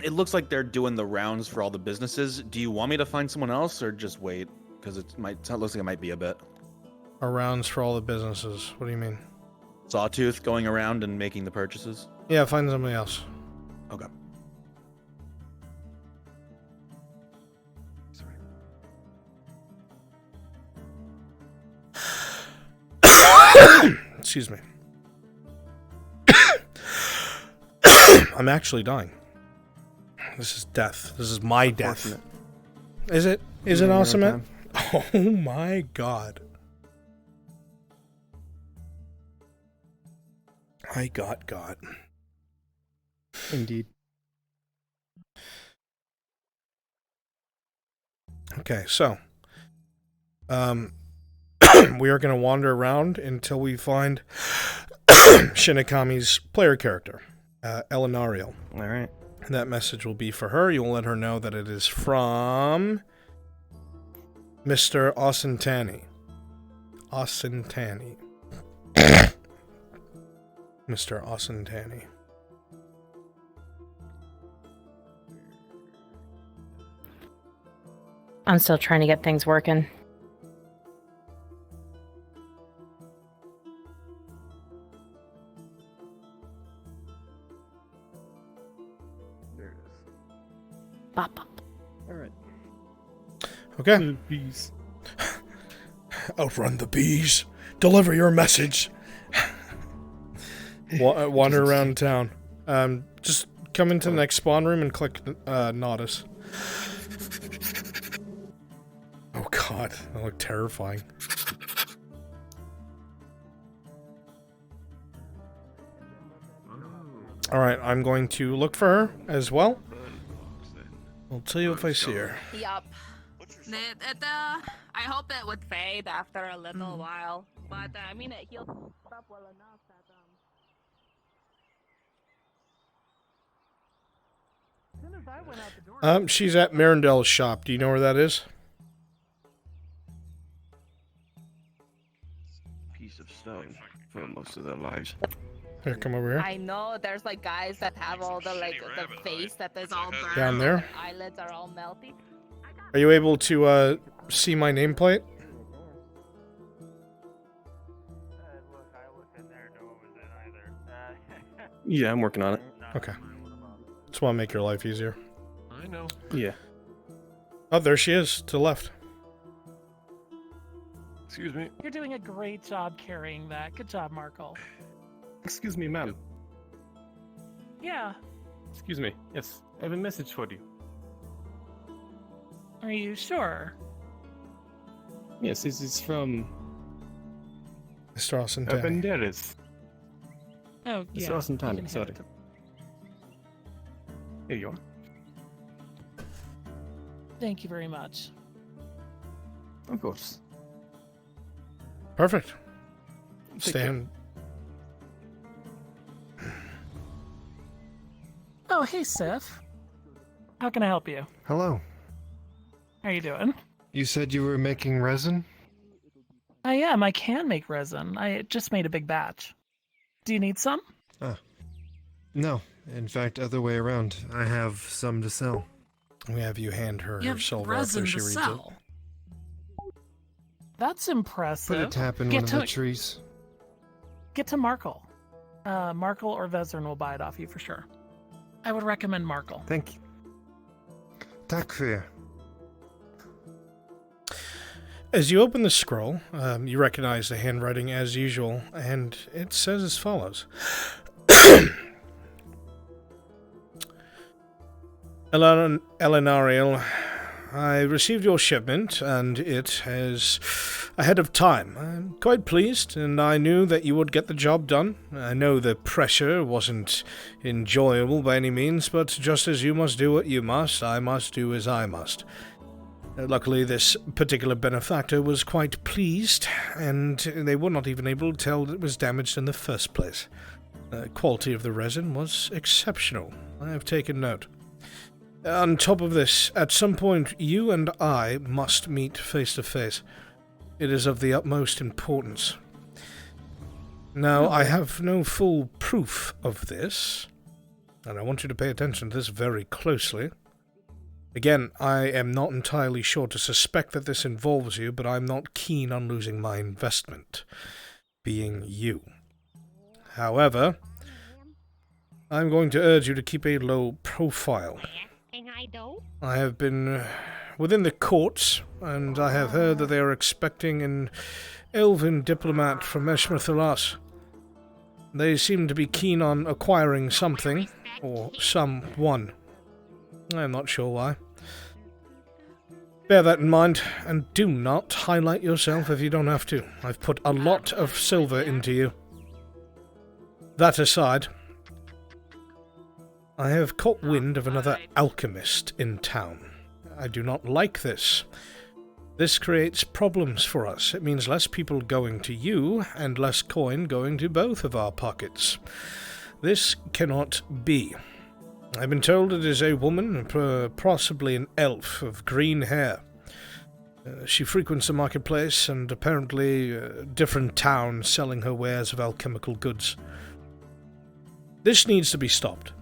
It looks like they're doing the rounds for all the businesses. Do you want me to find someone else or just wait? Because it looks like it might be a bit. Rounds for all the businesses. What do you mean? Sawtooth going around and making the purchases. Yeah, find somebody else. Okay. Excuse me. I'm actually dying. This is death. This is my death. Is it? Is it awesome? Oh my god. I got God. Indeed. Okay, so we are going to wander around until we find Shinigami's player character, Elinariel. Alright. That message will be for her. You'll let her know that it is from Mr. Osintani. Osintani. Mr. Osintani. I'm still trying to get things working. There it is. Bop, bop. Alright. Okay. Bees. Outrun the bees. Deliver your message. Wander around town. Just come into the next spawn room and click Nodus. Oh god, that looked terrifying. Alright, I'm going to look for her as well. I'll tell you if I see her. Yup. I hope it would fade after a little while, but I mean it healed up well enough that As soon as I went out the door. She's at Mirandel's shop. Do you know where that is? Piece of stone for most of their lives. Here, come over here. I know there's like guys that have all the the face that is all burned. Down there? And eyelids are all melty. Are you able to see my nameplate? Yeah, I'm working on it. Okay. Just want to make your life easier. I know. Yeah. Oh, there she is, to the left. Excuse me. You're doing a great job carrying that. Good job, Markle. Excuse me, ma'am. Yeah. Excuse me. Yes, I have a message for you. Are you sure? Yes, this is from Mr. Osintani. Banderas. Oh, yeah. Mr. Osintani, you can sorry. have it. Here you are. Thank you very much. Of course. Perfect. Take Stand. Oh, hey, Sif. How can I help you? Hello. How you doing? You said you were making resin? I am. I can make resin. I just made a big batch. Do you need some? No. In fact, other way around. I have some to sell. We have you hand her You her have silver resin after she to reads sell. That's impressive. Put a tap in Get one to, of the trees. Get to Markle. Markle or Vezern will buy it off you for sure. I would recommend Markle. Thank you. Tack för er. As you open the scroll, you recognize the handwriting as usual, and it says as follows. Elinariel, I received your shipment, and it is ahead of time. I'm quite pleased, and I knew that you would get the job done. I know the pressure wasn't enjoyable by any means, but just as you must do what you must, I must do as I must. Luckily, this particular benefactor was quite pleased, and they were not even able to tell that it was damaged in the first place. The quality of the resin was exceptional. I have taken note. On top of this, at some point, you and I must meet face to face. It is of the utmost importance. Now, I have no full proof of this, and I want you to pay attention to this very closely. Again, I am not entirely sure to suspect that this involves you, but I'm not keen on losing my investment, being you. However, I'm going to urge you to keep a low profile. I have been within the courts, and I have heard that they are expecting an elven diplomat from Eshmethalas. They seem to be keen on acquiring something, or someone. I'm not sure why. Bear that in mind, and do not highlight yourself if you don't have to. I've put a lot of silver into you. That aside, I have caught wind of another alchemist in town. I do not like this. This creates problems for us. It means less people going to you and less coin going to both of our pockets. This cannot be. I've been told it is a woman, possibly an elf of green hair. She frequents the marketplace and apparently different towns selling her wares of alchemical goods. This needs to be stopped.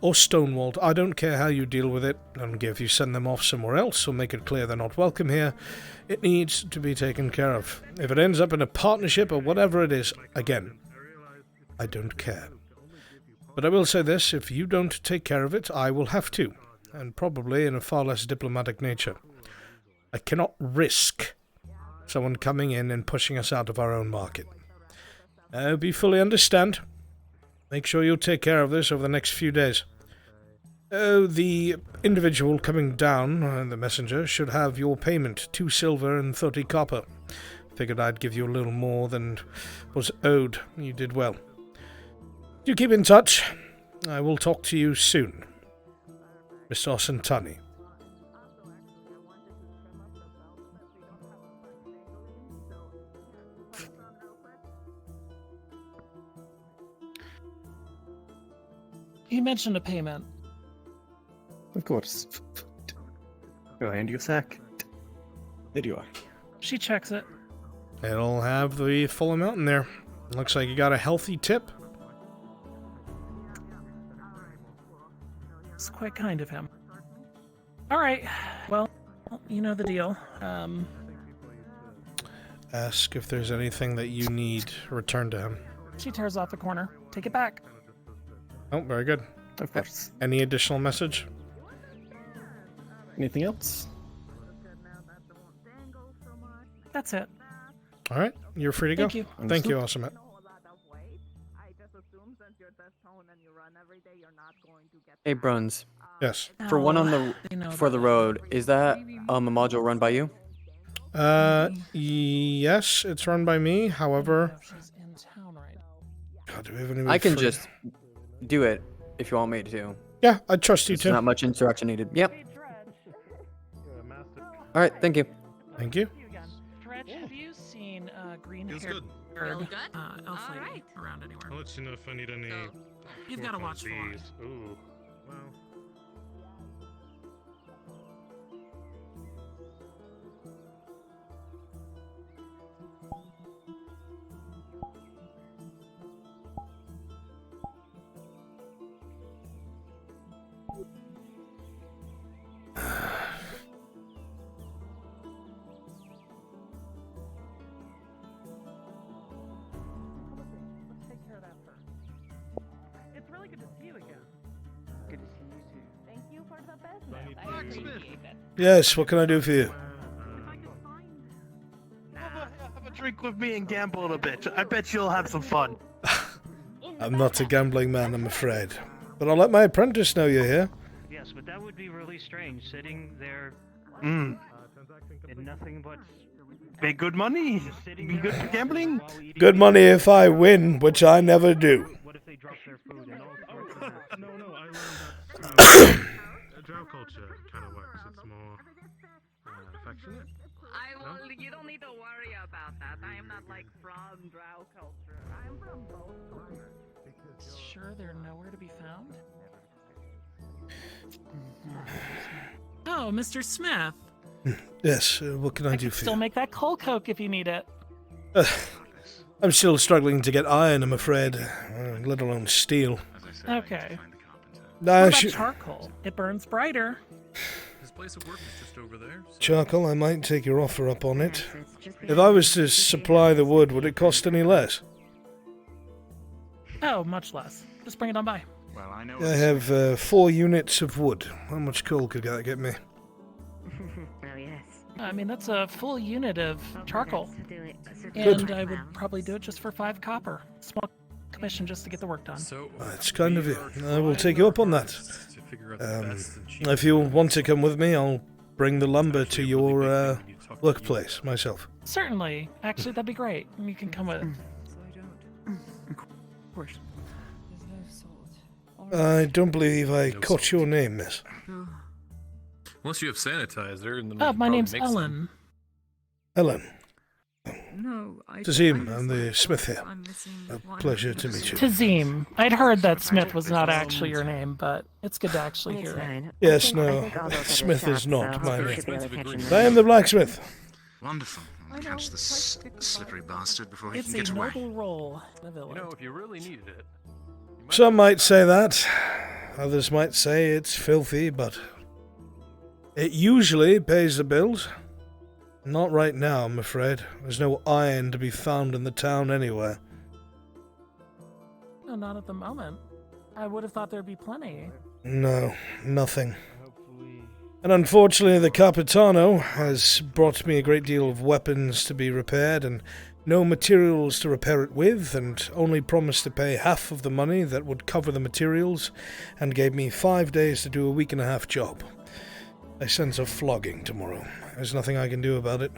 Or stonewalled. I don't care how you deal with it. I don't care if you send them off somewhere else or make it clear they're not welcome here. It needs to be taken care of. If it ends up in a partnership or whatever it is, again, I don't care. But I will say this, if you don't take care of it, I will have to. And probably in a far less diplomatic nature. I cannot risk someone coming in and pushing us out of our own market. I hope you fully understand. Make sure you take care of this over the next few days. The individual coming down, the messenger, should have your payment, 2 silver and 30 copper. Figured I'd give you a little more than was owed. You did well. Do keep in touch. I will talk to you soon. Mr. Osentani. You mentioned a payment. Of course. Go hand you a sack. There you are. She checks it. It'll have the full amount in there. Looks like you got a healthy tip. It's quite kind of him. Alright, well, you know the deal. Ask if there's anything that you need returned to him. She tears off the corner. Take it back. Oh, very good. Of course. Any additional message? Anything else? That's it. All right, you're free to go. Thank you. Thank you, Awesome. Hey, Bruns. Yes. For one on the for the road, is that a module run by you? Yes, it's run by me. However, God, do we have any I can free? just do it if you want me to. Yeah, I trust you There's too. not much interaction needed. Yep. All right, thank you. Thank you. Dredge, have you seen green Feels haired good. elf lady around anywhere? I'll let you know if I need any. You've got to work on watch for it. these. Ooh. Well. It's really good to see you again. Good to see you too. Thank you for the business. I appreciate it. Yes, what can I do for you? Have a drink with me and gamble a bit. I bet you'll have some fun. I'm not a gambling man, I'm afraid. But I'll let my apprentice know you're here. Yes, but that would be really strange, sitting there Mm. in nothing but Make good money. Be good for gambling. Good money if I win, which I never do. what if they drop their food and all sorts of No, I learned that drow culture kind of works. It's more affectionate. You don't need to worry about that. I am not like from drow culture. I'm from both cultures. Sure, they're nowhere to be found? Oh, Mr. Smith. Yes, what can I do for Still you? make that coal coke if you need it. I'm still struggling to get iron, I'm afraid, let alone steel. Okay. Nah, What about shoot. charcoal? It burns brighter. His place of work is just over there. Charcoal, I might take your offer up on it. If I was to supply the wood, would it cost any less? Oh, much less. Just bring it on by. Well, I know. I have 4 units of wood. How much coal could that get me? Oh, yes. I mean, that's a full unit of charcoal. Good. And I would probably do it just for 5 copper. Small commission just to get the work done. That's kind of you. I will take you up on that. If you want to come with me, I'll bring the lumber to your workplace myself. Certainly. Actually, that'd be great. You can come with it. Of course. I don't believe I caught your name, miss. Unless you have sanitizer, and then we Oh, can my probably name's make some. Ellen. Ellen. No, Tazim, I'm the smith here. A pleasure to meet you. Tazim. I'd heard that Smith was not actually your name, but it's good to actually hear it. Yes, no, Smith is not my name. I am the blacksmith. Wonderful. I'll catch this slippery bastard before he It's can a get away. noble role in the village. You know, if you really needed it. Some might say that. Others might say it's filthy, but it usually pays the bills. Not right now, I'm afraid. There's no iron to be found in the town anywhere. No, not at the moment. I would have thought there'd be plenty. No, nothing. And unfortunately, the Capitano has brought me a great deal of weapons to be repaired and no materials to repair it with, and only promised to pay half of the money that would cover the materials, and gave me 5 days to do a week-and-a-half job. I sense a flogging tomorrow. There's nothing I can do about it.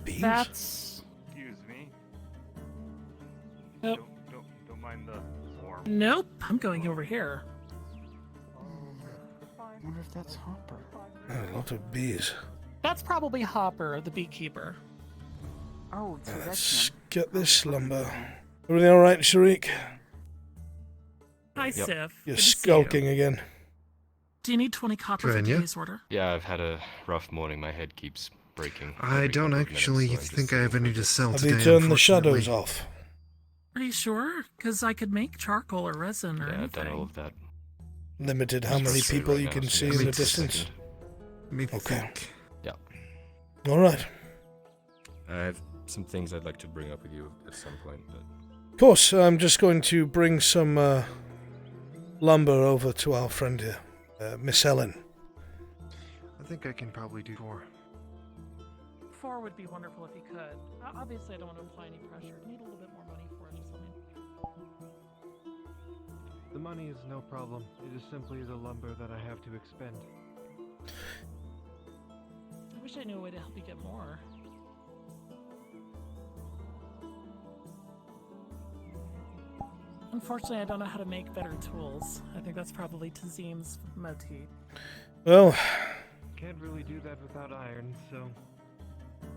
Bees? That's... Excuse me. Nope. Don't mind the swarm. Nope, I'm going over here. I wonder if that's Hopper. A lot of bees. That's probably Hopper, the beekeeper. Oh, so Let's get this lumber. Everything alright, Sharik? Hi, Sif. You're Good to see skulking again. Do you need 20 copper for Tranya? today's order? Yeah, I've had a rough morning. My head keeps breaking. I every don't couple of actually minutes, so I'm think I have any to sell Have today. you turned the shadows unfortunately. off? Are you sure? Because I could make charcoal or resin or Yeah, I've anything. done all of that. Limited how Just many frustrated people right you now, can so see give in me the just a distance? Me Okay. think. Yeah. Alright. I have some things I'd like to bring up with you at some point. But... Of course, I'm just going to bring some lumber over to our friend here, Miss Ellen. I think I can probably do 4. 4 would be wonderful if you could. Obviously, I don't want to apply any pressure. If you need a little bit more money for it, just let me. The money is no problem. It is simply the lumber that I have to expend. I wish I knew a way to help you get more. Unfortunately, I don't know how to make better tools. I think that's probably Tazim's motif. Well, Can't really do that without iron, so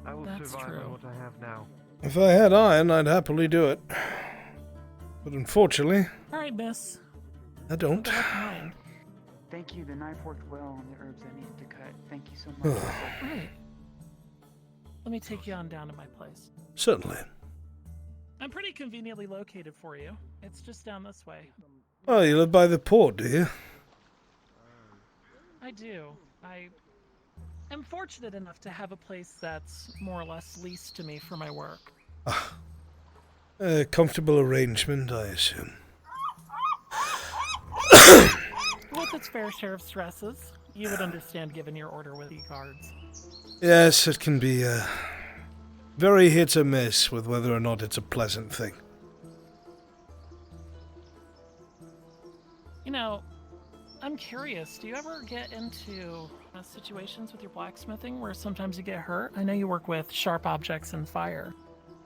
I will That's survive true. on what I have now. if I had iron, I'd happily do it. But unfortunately, All right, miss. I don't. Good luck tonight. Thank you. The knife worked well on the herbs I needed to cut. Thank you so much. Right. Let me take you on down to my place. Certainly. I'm pretty conveniently located for you. It's just down this way. Oh, you live by the port, do you? I do. I am fortunate enough to have a place that's more or less leased to me for my work. A comfortable arrangement, I assume. With its fair share of stresses, you would understand given your order with e-cards. Yes, it can be very hit or miss with whether or not it's a pleasant thing. You know, I'm curious, do you ever get into situations with your blacksmithing where sometimes you get hurt? I know you work with sharp objects and fire.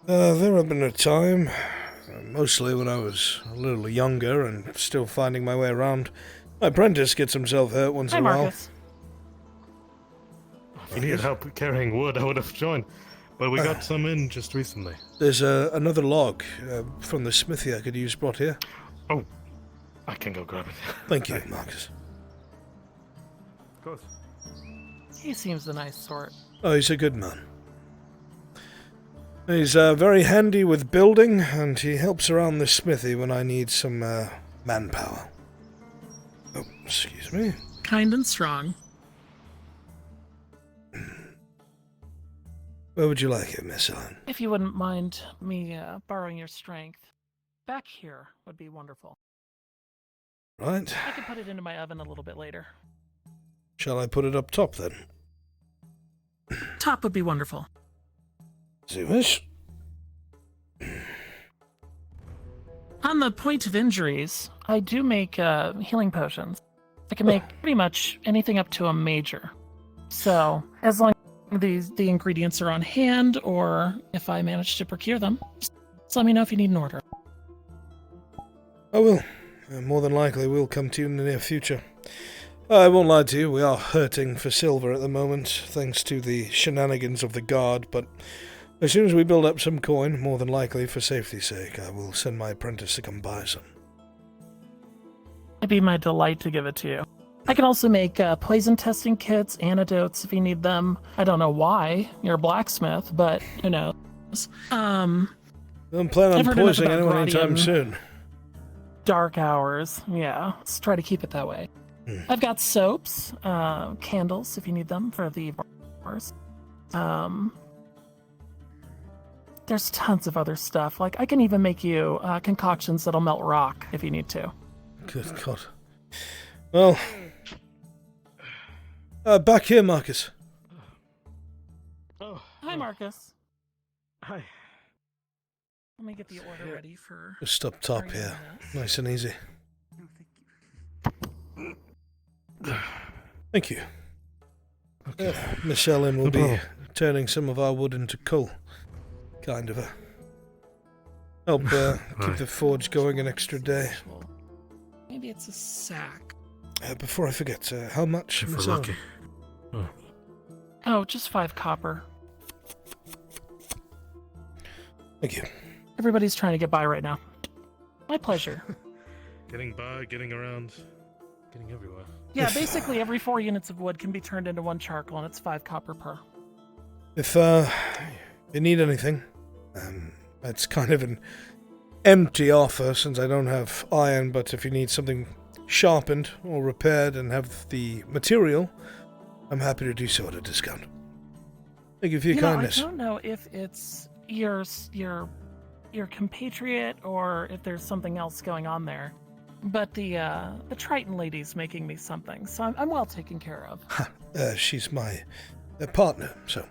There have been a time, mostly when I was a little younger and still finding my way around. My apprentice gets himself hurt once Hi, in a while. Marcus. If you needed help carrying wood, I would have joined. But we got some in just recently. There's another log from the smithy I could use brought here. Oh, I can go grab it. Thank you, Marcus. Of course. He seems the nice sort. Oh, he's a good man. He's very handy with building, and he helps around the smithy when I need some manpower. Oh, excuse me. Kind and strong. Where would you like it, Miss Ellen? If you wouldn't mind me borrowing your strength, back here would be wonderful. Right. I could put it into my oven a little bit later. Shall I put it up top, then? Top would be wonderful. As you wish. On the point of injuries, I do make healing potions. I can make pretty much anything up to a major. So, as long as the ingredients are on hand, or if I manage to procure them, just let me know if you need an order. I will. More than likely, we'll come to you in the near future. I won't lie to you, we are hurting for silver at the moment, thanks to the shenanigans of the guard, but as soon as we build up some coin, more than likely for safety's sake, I will send my apprentice to come buy some. It'd be my delight to give it to you. I can also make poison testing kits, antidotes if you need them. I don't know why. You're a blacksmith, but who knows. I don't plan on poisoning anyone anytime soon. Dark hours. Yeah, let's try to keep it that way. I've got soaps, candles if you need them for the bars. There's tons of other stuff. Like, I can even make you concoctions that'll melt rock if you need to. Good God. Well, back here, Marcus. Oh, hi, Marcus. Hi. Let me get the order ready for... Just up top here. Nice and easy. Thank you. Okay. Miss Ellen will be turning some of our wood into coal. Kind of a... Help keep the forge going an extra day. Maybe it's a sack. Before I forget, how much, Miss Ellen? Oh, just 5 copper. Thank you. Everybody's trying to get by right now. My pleasure. Getting by, getting around, getting everywhere. Yeah, basically every 4 units of wood can be turned into 1 charcoal, and it's 5 copper per. If you need anything, it's kind of an empty offer since I don't have iron, but if you need something sharpened or repaired and have the material, I'm happy to do so at a discount. Thank you for your kindness. I don't know if it's your compatriot or if there's something else going on there, but the Triton lady's making me something, so I'm well taken care of. She's my partner, so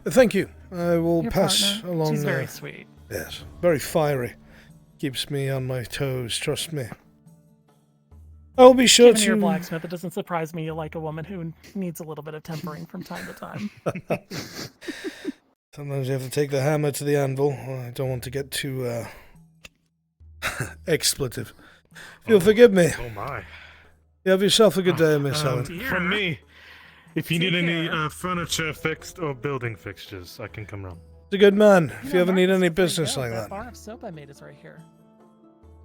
thank you. I will Your pass partner? along. She's very sweet. Yes, very fiery. Keeps me on my toes, trust me. I'll be sure Given to... you're a blacksmith, it doesn't surprise me you like a woman who needs a little bit of tempering from time to time. Sometimes you have to take the hammer to the anvil. I don't want to get too expletive. If you'll forgive me. Oh my. You have yourself a good day, Miss Ellen. From me, if you need any furniture fixed or building fixtures, I can come round. He's a good man. If you ever need Marcus, any before you business go, like that that. bar of soap I made is right here.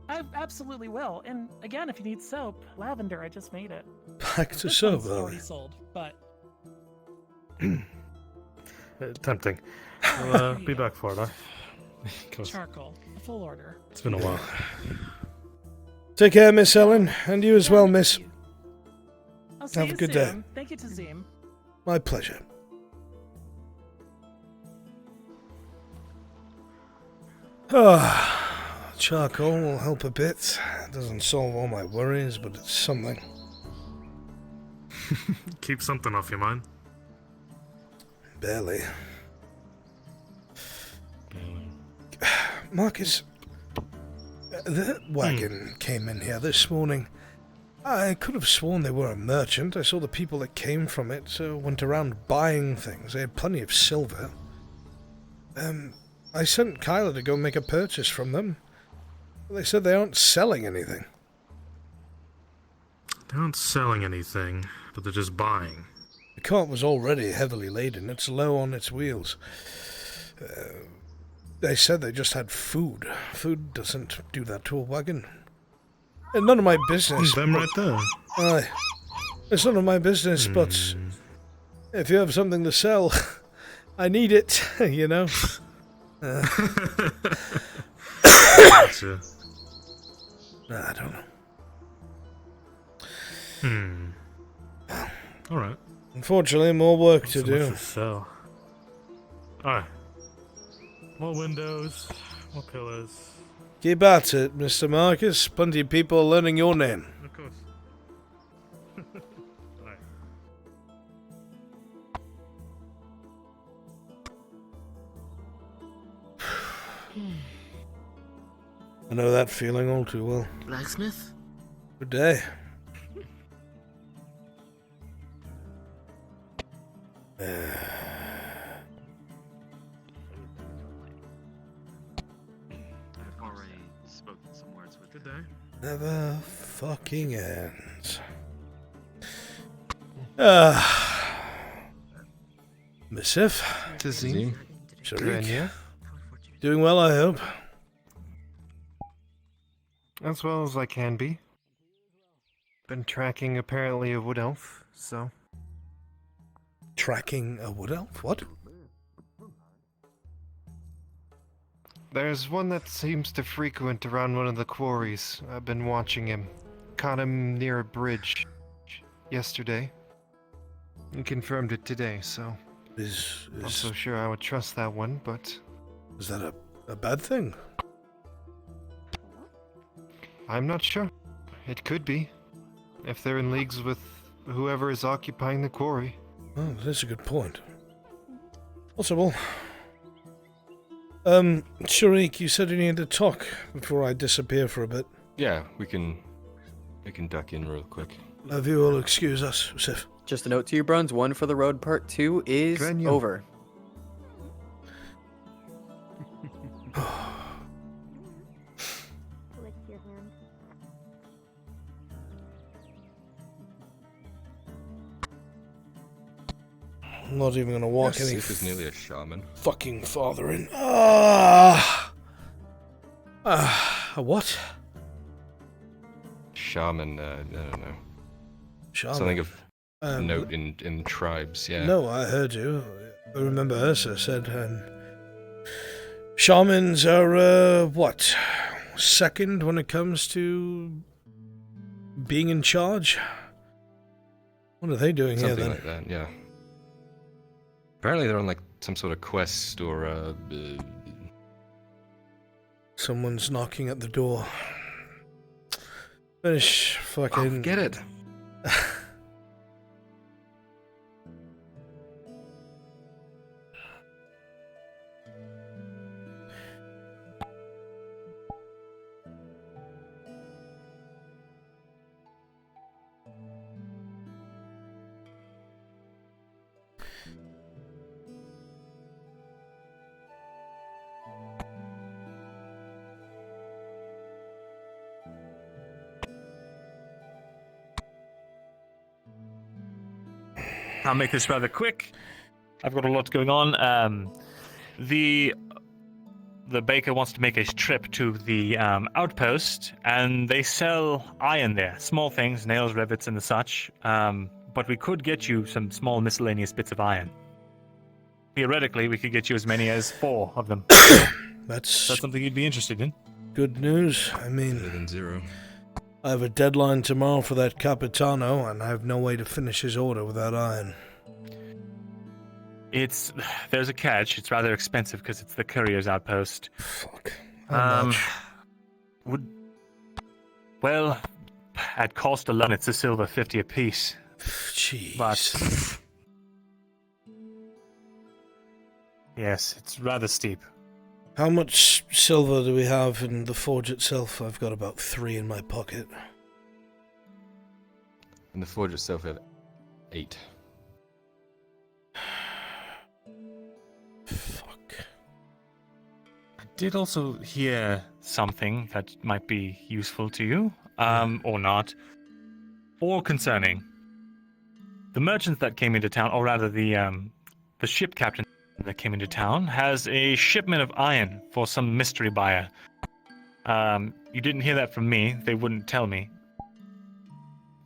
I absolutely will. And again, if you need soap, lavender, I just made it. Back to This soap, one's are already we? sold, but Tempting. I'll be back for it, huh? 'Cause charcoal, a full order. it's been a while. Take care, Miss Ellen, and you as well, Miss. I'll see Have you a good soon. day. Thank you, Tazim. My pleasure. Charcoal will help a bit. It doesn't solve all my worries, but it's something. Keep something off your mind. Barely. Marcus, the wagon came in here this morning. I could have sworn they were a merchant. I saw the people that came from it, so went around buying things. They had plenty of silver. I sent Kyla to go make a purchase from them. They said they aren't selling anything. They aren't selling anything, but they're just buying. The cart was already heavily laden. It's low on its wheels. They said they just had food. Food doesn't do that to a wagon. And none of my business. Them right there. Aye. It's none of my business, but if you have something to sell, I need it, you know? Gotcha. I don't know. Alright. Unfortunately, more work to So much do. to sell. Alright. More windows, more pillars. Keep at it, Mr. Marcus. Plenty of people are learning your name. Of course. Alright. I know that feeling all too well. Blacksmith? Good day. I've already spoken some words with Good day. Never fucking ends. Missive. Tazim. Sharik. Doing well, I hope. As well as I can be. Been tracking apparently a wood elf, so. Tracking a wood elf? What? There's one that seems to frequent around one of the quarries. I've been watching him. Caught him near a bridge yesterday. And confirmed it today, so. Not so sure I would trust that one, but. Is that a bad thing? I'm not sure. It could be. If they're in leagues with whoever is occupying the quarry. Oh, that's a good point. Possible. Sharik, you said you needed to talk before I disappear for a bit. Yeah, we can duck in real quick. If you will excuse us, Sif. Just a note to you, Bruns. 1 for the road, part 2 is over. I'm not even gonna walk any. Sif is nearly a shaman. Fucking father in. What? Shaman, I don't know. Shaman? Something of note in tribes, yeah. No, I heard you. I remember Ursa said, shamans are, what? Second when it comes to being in charge? What are they doing Something here then? like that, yeah. Apparently they're on like some sort of quest or Someone's knocking at the door. Finish fucking... get it! I'll make this rather quick. I've got a lot going on. The baker wants to make a trip to the outpost, and they sell iron there. Small things, nails, rivets, and the such. But we could get you some small miscellaneous bits of iron. Theoretically, we could get you as many as 4 of them. That's something you'd be interested in. Good news. I mean... Better than 0. I have a deadline tomorrow for that Capitano, and I have no way to finish his order without iron. There's a catch. It's rather expensive because it's the courier's outpost. Fuck. How much? Well, at cost alone, it's a silver 50 apiece. Jeez. But yes, it's rather steep. How much silver do we have in the forge itself? I've got about 3 in my pocket. And the forge itself had 8. Fuck. I did also hear something that might be useful to you, or not, or concerning. The merchants that came into town, or rather the ship captain that came into town, has a shipment of iron for some mystery buyer. You didn't hear that from me. They wouldn't tell me.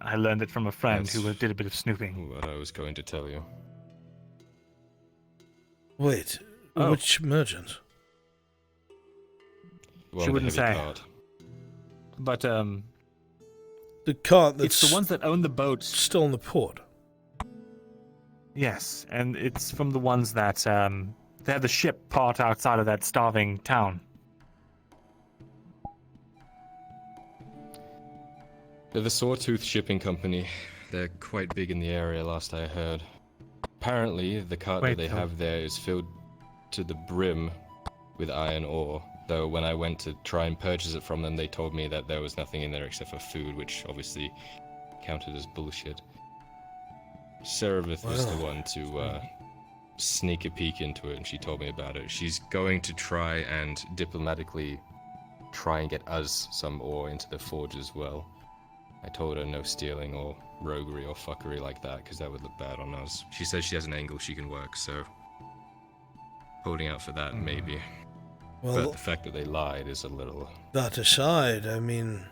I learned it from a friend who did a bit of snooping. What I was going to tell you. Wait, which merchant? She wouldn't say. Cart. But the cart that's it's the ones that own the boats. Still in the port. Yes, and it's from the ones that they have the ship part outside of that starving town. They're the Sawtooth Shipping Company. They're quite big in the area, last I heard. Apparently, the cart that they have there is filled to the brim with iron ore, though when I went to try and purchase it from them, they told me that there was nothing in there except for food, which obviously counted as bullshit. Serevith was the one to sneak a peek into it, and she told me about it. She's going to try and diplomatically try and get us some ore into the forge as well. I told her no stealing or roguery or fuckery like that, because that would look bad on us. She says she has an angle she can work, so holding out for that, maybe. Well, but the fact that they lied is a little... That aside, I mean,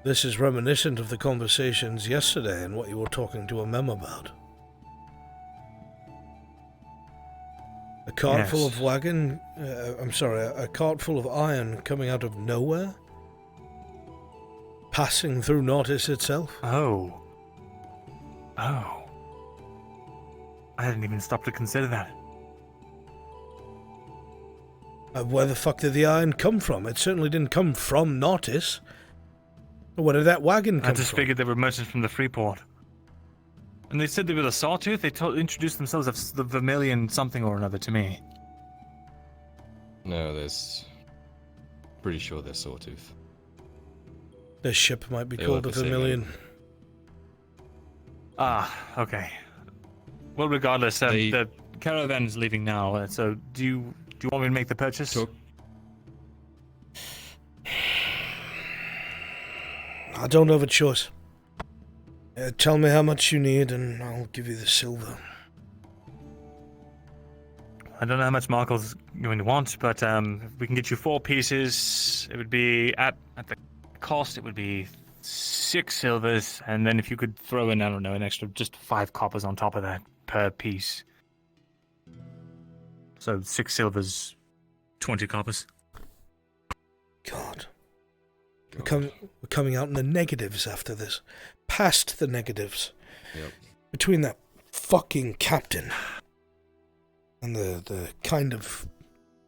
this is reminiscent of the conversations yesterday and what you were talking to a mem about. A cart full of a cart full of iron coming out of nowhere? Passing through Nautis itself? Oh. I hadn't even stopped to consider that. Where the fuck did the iron come from? It certainly didn't come from Nautis. Where did that wagon come from? I just figured they were merchants from the Freeport. And they said they were the Sawtooth? They introduced themselves as the Vermilion something or another to me. No, pretty sure they're Sawtooth. This ship might be called the Vermilion. Okay. Well, regardless, the caravan's leaving now, so do you want me to make the purchase? I don't have a choice. Tell me how much you need and I'll give you the silver. I don't know how much Markle's going to want, but if we can get you 4 pieces, it would be at the cost, it would be 6 silvers, and then if you could throw in, I don't know, an extra just 5 coppers on top of that per piece. So 6 silvers, 20 coppers. God. We're coming out in the negatives after this. Past the negatives. Yep. Between that fucking captain and the kind of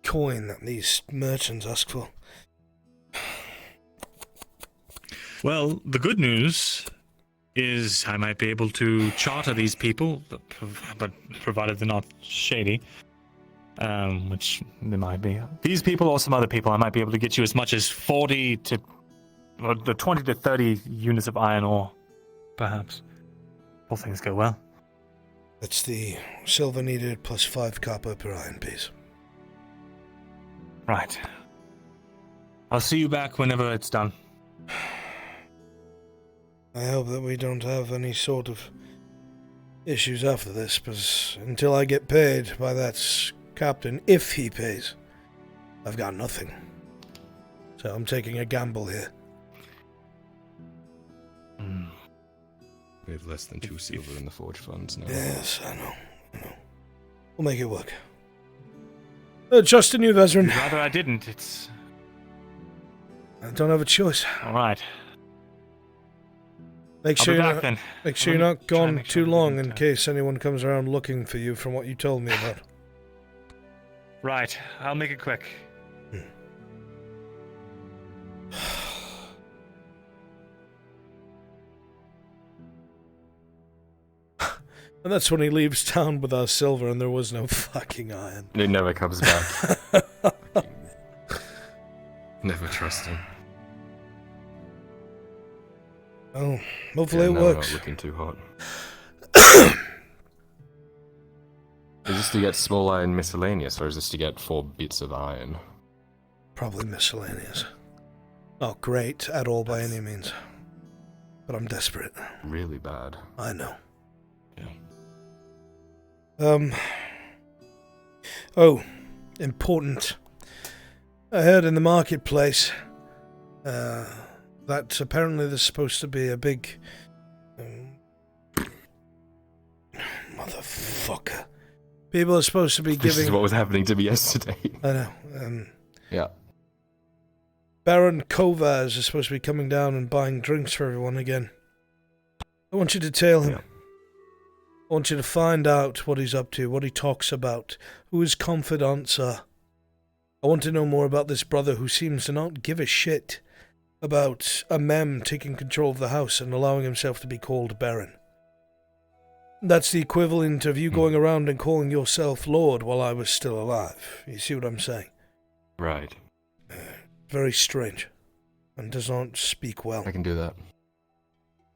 coin that these merchants ask for. Well, the good news is I might be able to charter these people, but provided they're not shady, which they might be. These people or some other people, I might be able to get you as much as 20 to 30 units of iron ore, perhaps. All things go well. That's the silver needed plus 5 copper per iron piece. Right. I'll see you back whenever it's done. I hope that we don't have any sort of issues after this, because until I get paid by that captain, if he pays, I've got nothing. So I'm taking a gamble here. We have less than 2 silver in the forge funds now. Yes, I know. We'll make it work. Trust in you, Vezran. Rather I didn't. It's... I don't have a choice. All right. Make sure you're not gone too long in case anyone comes around looking for you from what you told me about. Right. I'll make it quick. And that's when he leaves town with our silver and there was no fucking iron. It never comes back. Never trust him. Oh, hopefully it now works. We're not looking too hot. Is this to get small iron miscellaneous, or is this to get 4 bits of iron? Probably miscellaneous. Not great at all by any means. But I'm desperate. Really bad. I know. Yeah. Oh, important. I heard in the marketplace that apparently there's supposed to be a big... motherfucker. People are supposed to be giving... This is what was happening to me yesterday. I know. Yeah. Baron Kovaz is supposed to be coming down and buying drinks for everyone again. I want you to tail him. Yeah. I want you to find out what he's up to, what he talks about, who his confidants are. I want to know more about this brother who seems to not give a shit about a mem taking control of the house and allowing himself to be called Baron. That's the equivalent of you going around and calling yourself Lord while I was still alive. You see what I'm saying? Right. Very strange. And does not speak well. I can do that.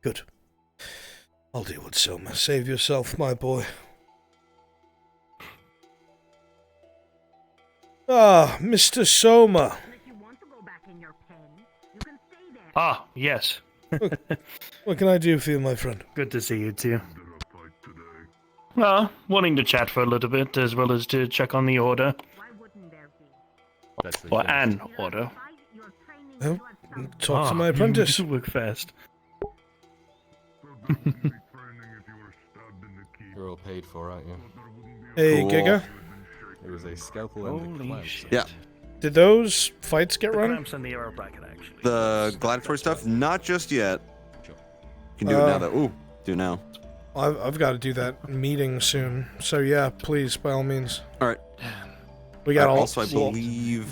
Good. I'll deal with Soma. Save yourself, my boy. Ah, Mr. Soma. Ah, yes. What can I do for you, my friend? Good to see you too. Well, wanting to chat for a little bit, as well as to check on the order. Or an order. Oh, talk to my apprentice. You work fast. You're all paid for, aren't you? Hey, Giga. It was a scalpel and a clamp. Yeah. Did those fights get run? Clamps in the arrow bracket, actually. The gladiatory stuff? Not just yet. You can do it now, though. Ooh, do it now. I've got to do that meeting soon. So yeah, please, by all means. All right. We got also, I believe.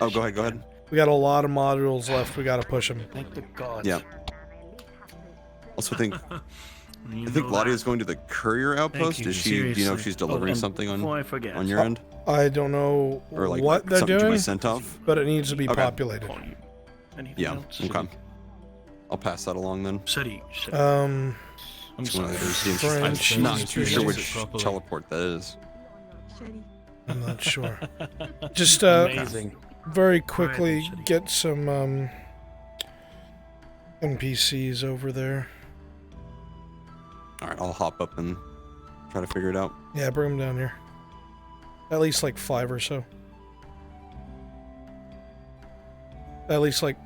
Oh, go ahead. We got a lot of modules left. We got to push them. Thank the gods. Yeah. Also, think. I think Claudia's going to the courier outpost. Is she? Do you know if she's delivering something on your end? I don't know or like what they're something doing, to be sent off? but it needs to be Okay. populated. Yeah. Okay. I'll pass that along then. I'm It's one of those French. I'm not too sure which Properly. teleport that is. I'm not sure. Just Amazing. very quickly get some NPCs over there. All right, I'll hop up and try to figure it out. Yeah, bring them down here. At least like 5 or so. At least like.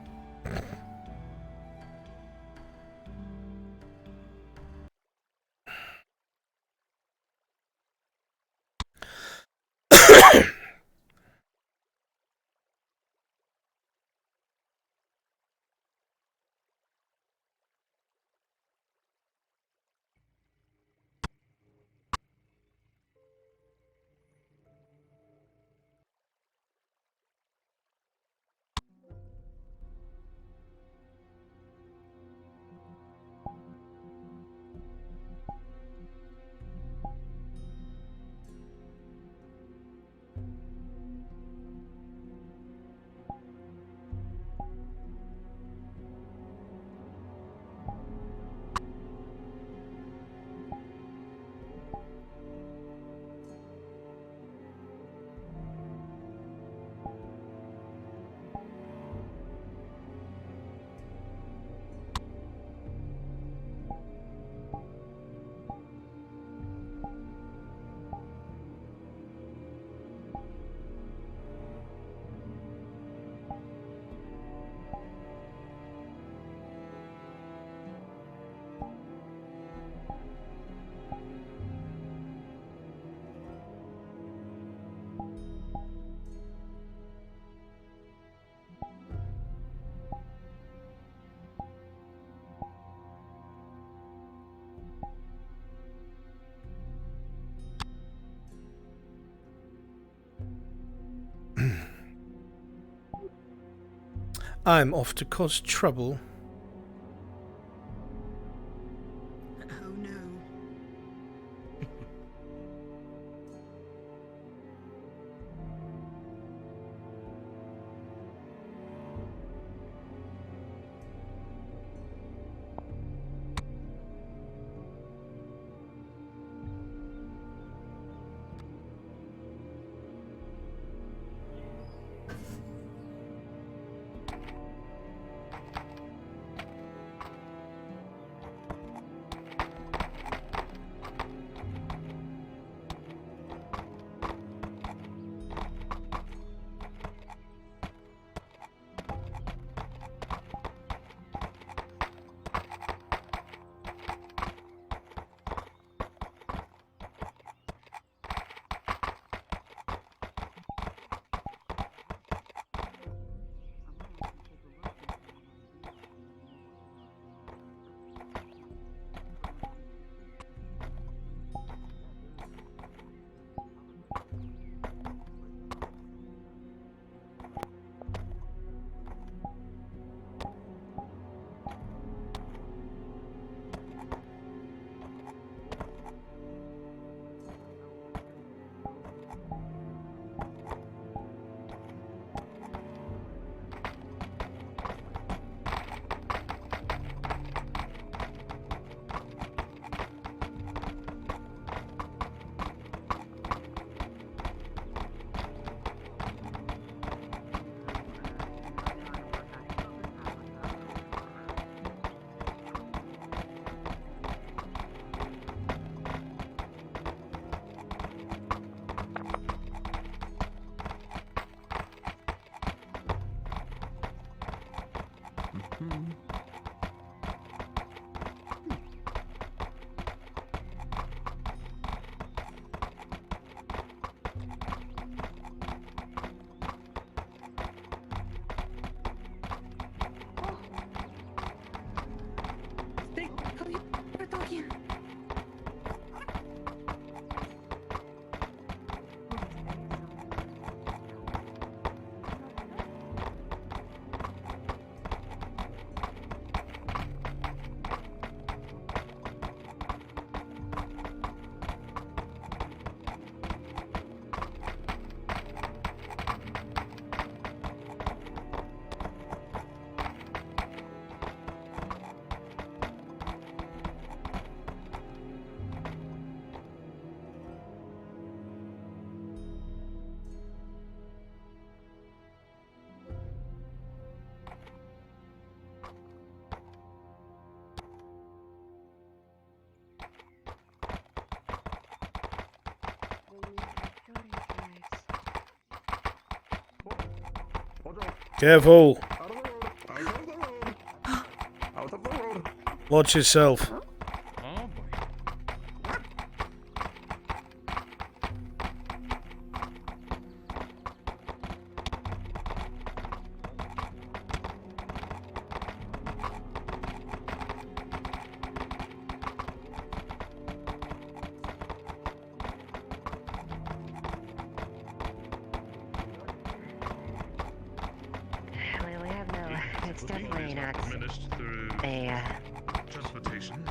I'm off to cause trouble. Oh no. Careful. Watch yourself. It's definitely not a transportation.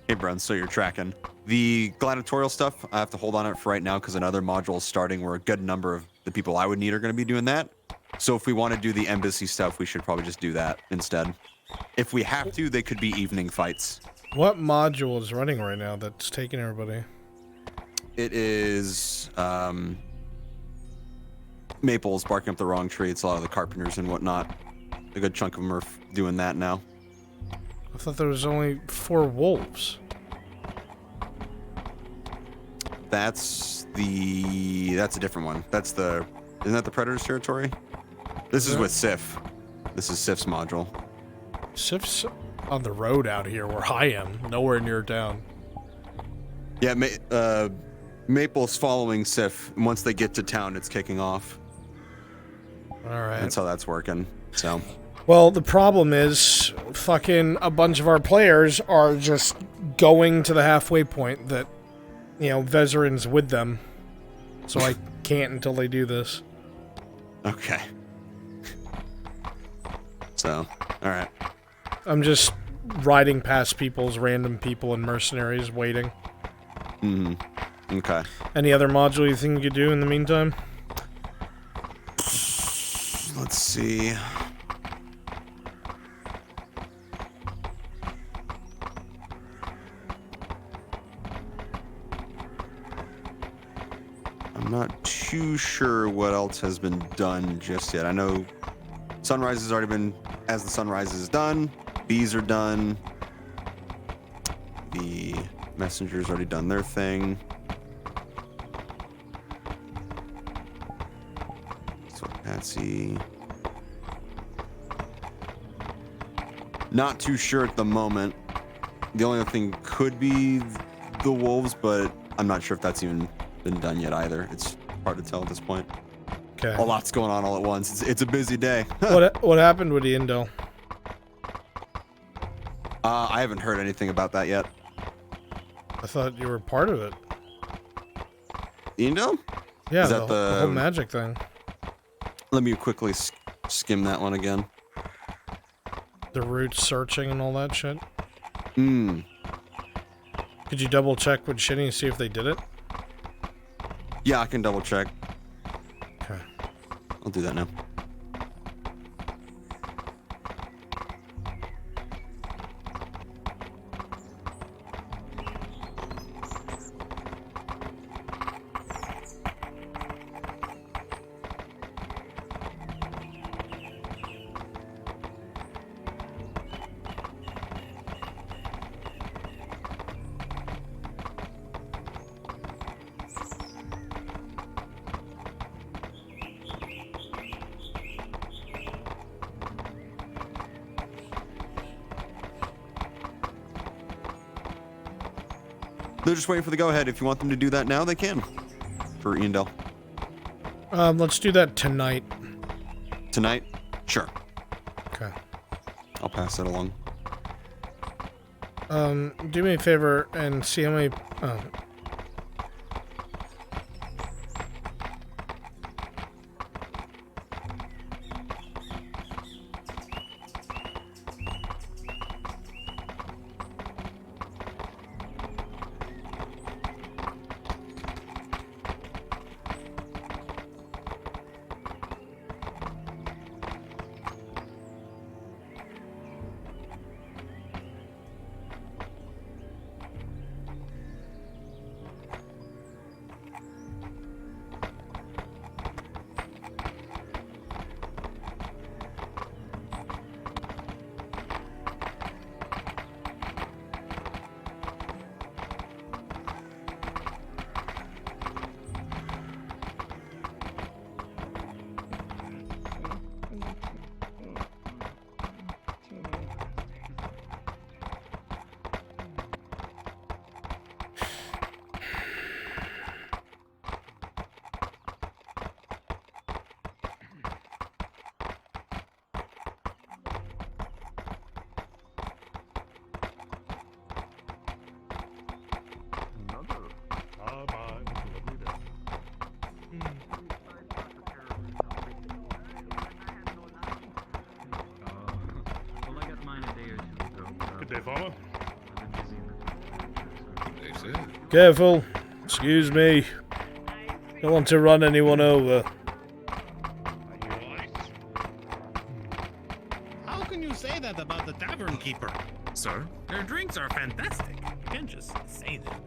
Hey, Brun, so you're tracking. The gladiatorial stuff, I have to hold on it for right now because another module is starting where a good number of the people I would need are going to be doing that. So if we want to do the embassy stuff, we should probably just do that instead. If we have to, they could be evening fights. What module is running right now that's taking everybody? It is Maple's barking up the wrong tree. It's a lot of the carpenters and whatnot. A good chunk of them are doing that now. I thought there was only 4 wolves. That's a different one. Isn't that the Predator's territory? This is with Sif. This is Sif's module. Sif's on the road out here where I am, nowhere near town. Yeah, Maple's following Sif. Once they get to town, it's kicking off. All right. That's how that's working. So. Well, the problem is, fucking a bunch of our players are just going to the halfway point that, Vezarin's with them. So I can't until they do this. Okay. So, alright. I'm just riding past random people and mercenaries waiting. Mm-hmm. Okay. Any other module you think you could do in the meantime? Let's see. I'm not too sure what else has been done just yet. I know Sunrise has already been, as the Sunrise is done, Bees are done, the Messenger's already done their thing. So Patsy. Not too sure at the moment. The only other thing could be the Wolves, but I'm not sure if that's even been done yet either. It's hard to tell at this point. Okay. A lot's going on all at once. It's a busy day. What happened with the Indo? I haven't heard anything about that yet. I thought you were part of it. The Indo? Yeah, Is that the whole magic thing. Let me quickly skim that one again. The route searching and all that shit. Hmm. Could you double check with Shinny and see if they did it? Yeah, I can double check. Okay. I'll do that now. They're just waiting for the go-ahead. If you want them to do that now, they can. For Iandel. Let's do that tonight. Tonight? Sure. Okay. I'll pass that along. Do me a favor and see how many... Careful. Excuse me. Don't want to run anyone over. How can you say that about the tavern keeper? Sir? Their drinks are fantastic. You can't just say that.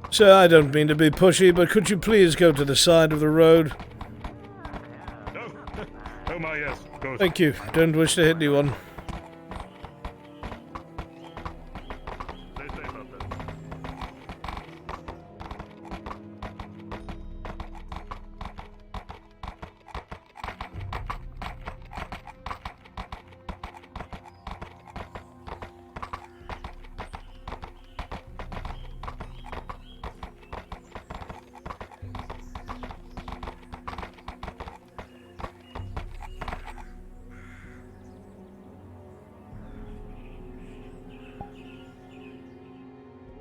Sir, I don't mean to be pushy, but could you please go to the side of the road? Oh my, yes. Go. Thank you. Don't wish to hit anyone.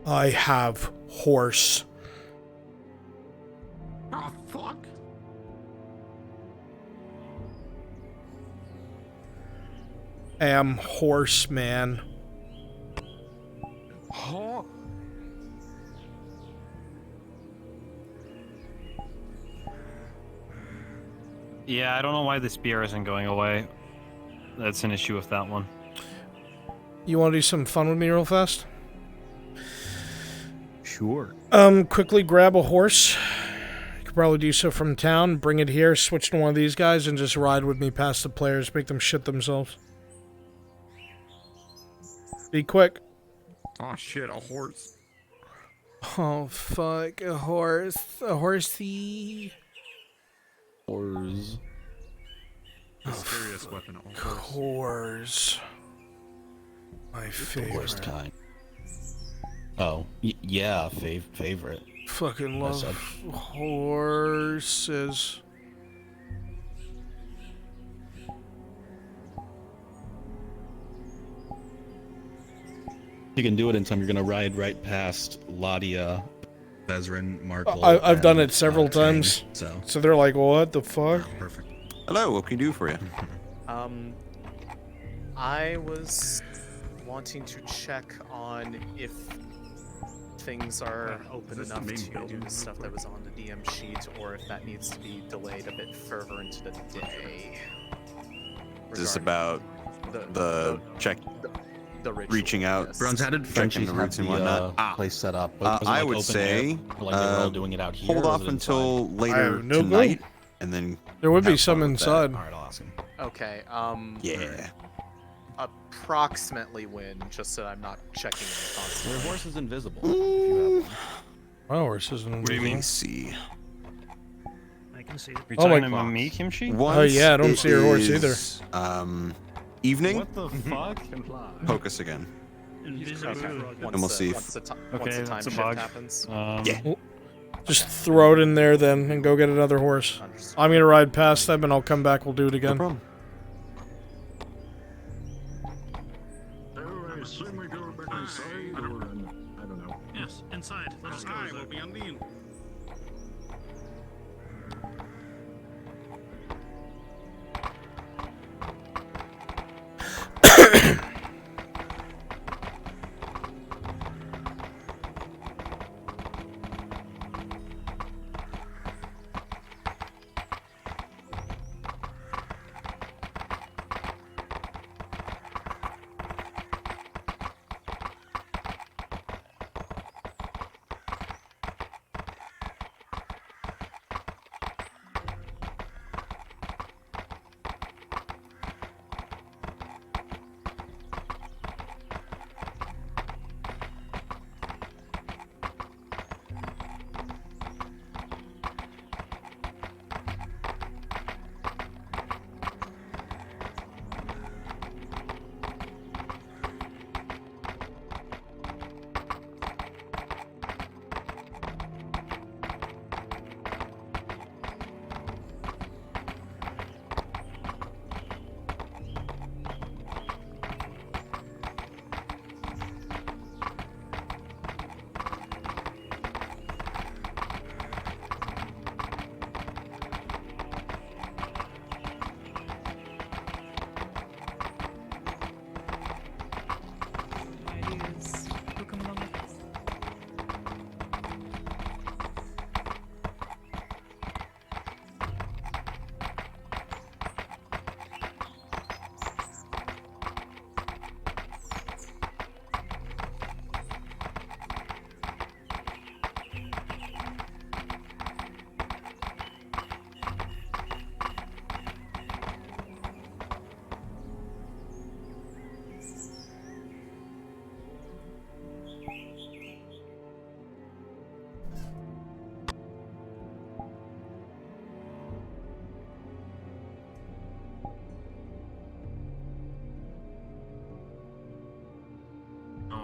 I have horse. Oh, fuck. Am horse, man. Oh. Yeah, I don't know why the spear isn't going away. That's an issue with that one. You want to do some fun with me real fast? Sure. Quickly grab a horse. You could probably do so from town, bring it here, switch to one of these guys, and just ride with me past the players, make them shit themselves. Be quick. Oh shit, a horse. Oh fuck, a horse. A horsey. Horse. Mysterious weapon, a horse. Horse. My favorite. The worst kind. Oh, yeah, favorite. Fucking love horses. You can do it in time. You're gonna ride right past Ladia, Bezrin, Markle. I've done it several times. So they're like, what the fuck? Perfect. Hello, what can I do for you? I was wanting to check on if things are open enough to do the stuff that was on the DM sheet, or if that needs to be delayed a bit further into the day. Is this about the check? The ritual, reaching out. yes. Bruns, how did Frenchies the routes have and whatnot? place set up? Was it, I like, would open say air? Like they were all doing it out here, hold or off was it until inside? later no tonight, clue. and then There would be have some fun with that. inside. Alright, I'll ask him. Okay, Yeah. approximately when, just so I'm not checking it constantly. Your horse is invisible. If you have one. My horse isn't. What do you mean? Let me see. I can see it. Oh my God. Me, Kimchi? Oh yeah, I don't see your horse either. Evening. What the fuck? Focus again. And we'll see. Once the time that's a shift bug. happens. Yeah. Just throw it in there then and go get another horse. I'm gonna ride past them and I'll come back. We'll do it again. No problem. I assume we go back inside, or I don't know. Yes, inside. Let's go. We'll be on the in.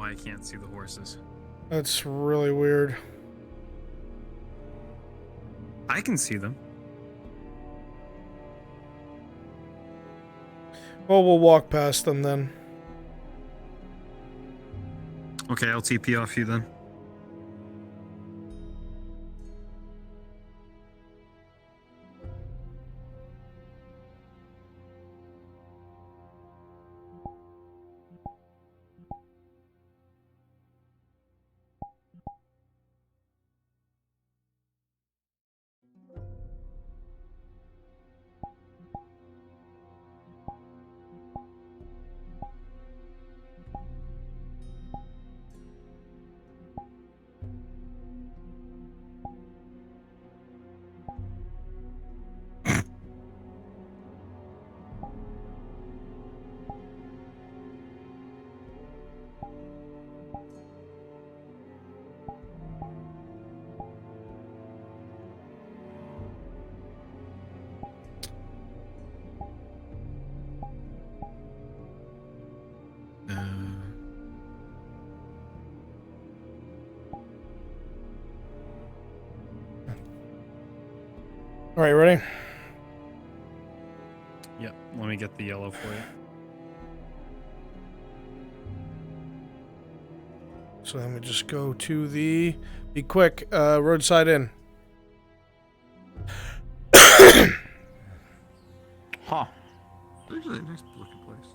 I can't see the horses. That's really weird. I can see them. Well, we'll walk past them then. Okay, I'll TP off you then. All right, ready? Yep, let me get the yellow for you. So let me just go to the... Be quick, roadside inn. Huh. Actually a nice looking place.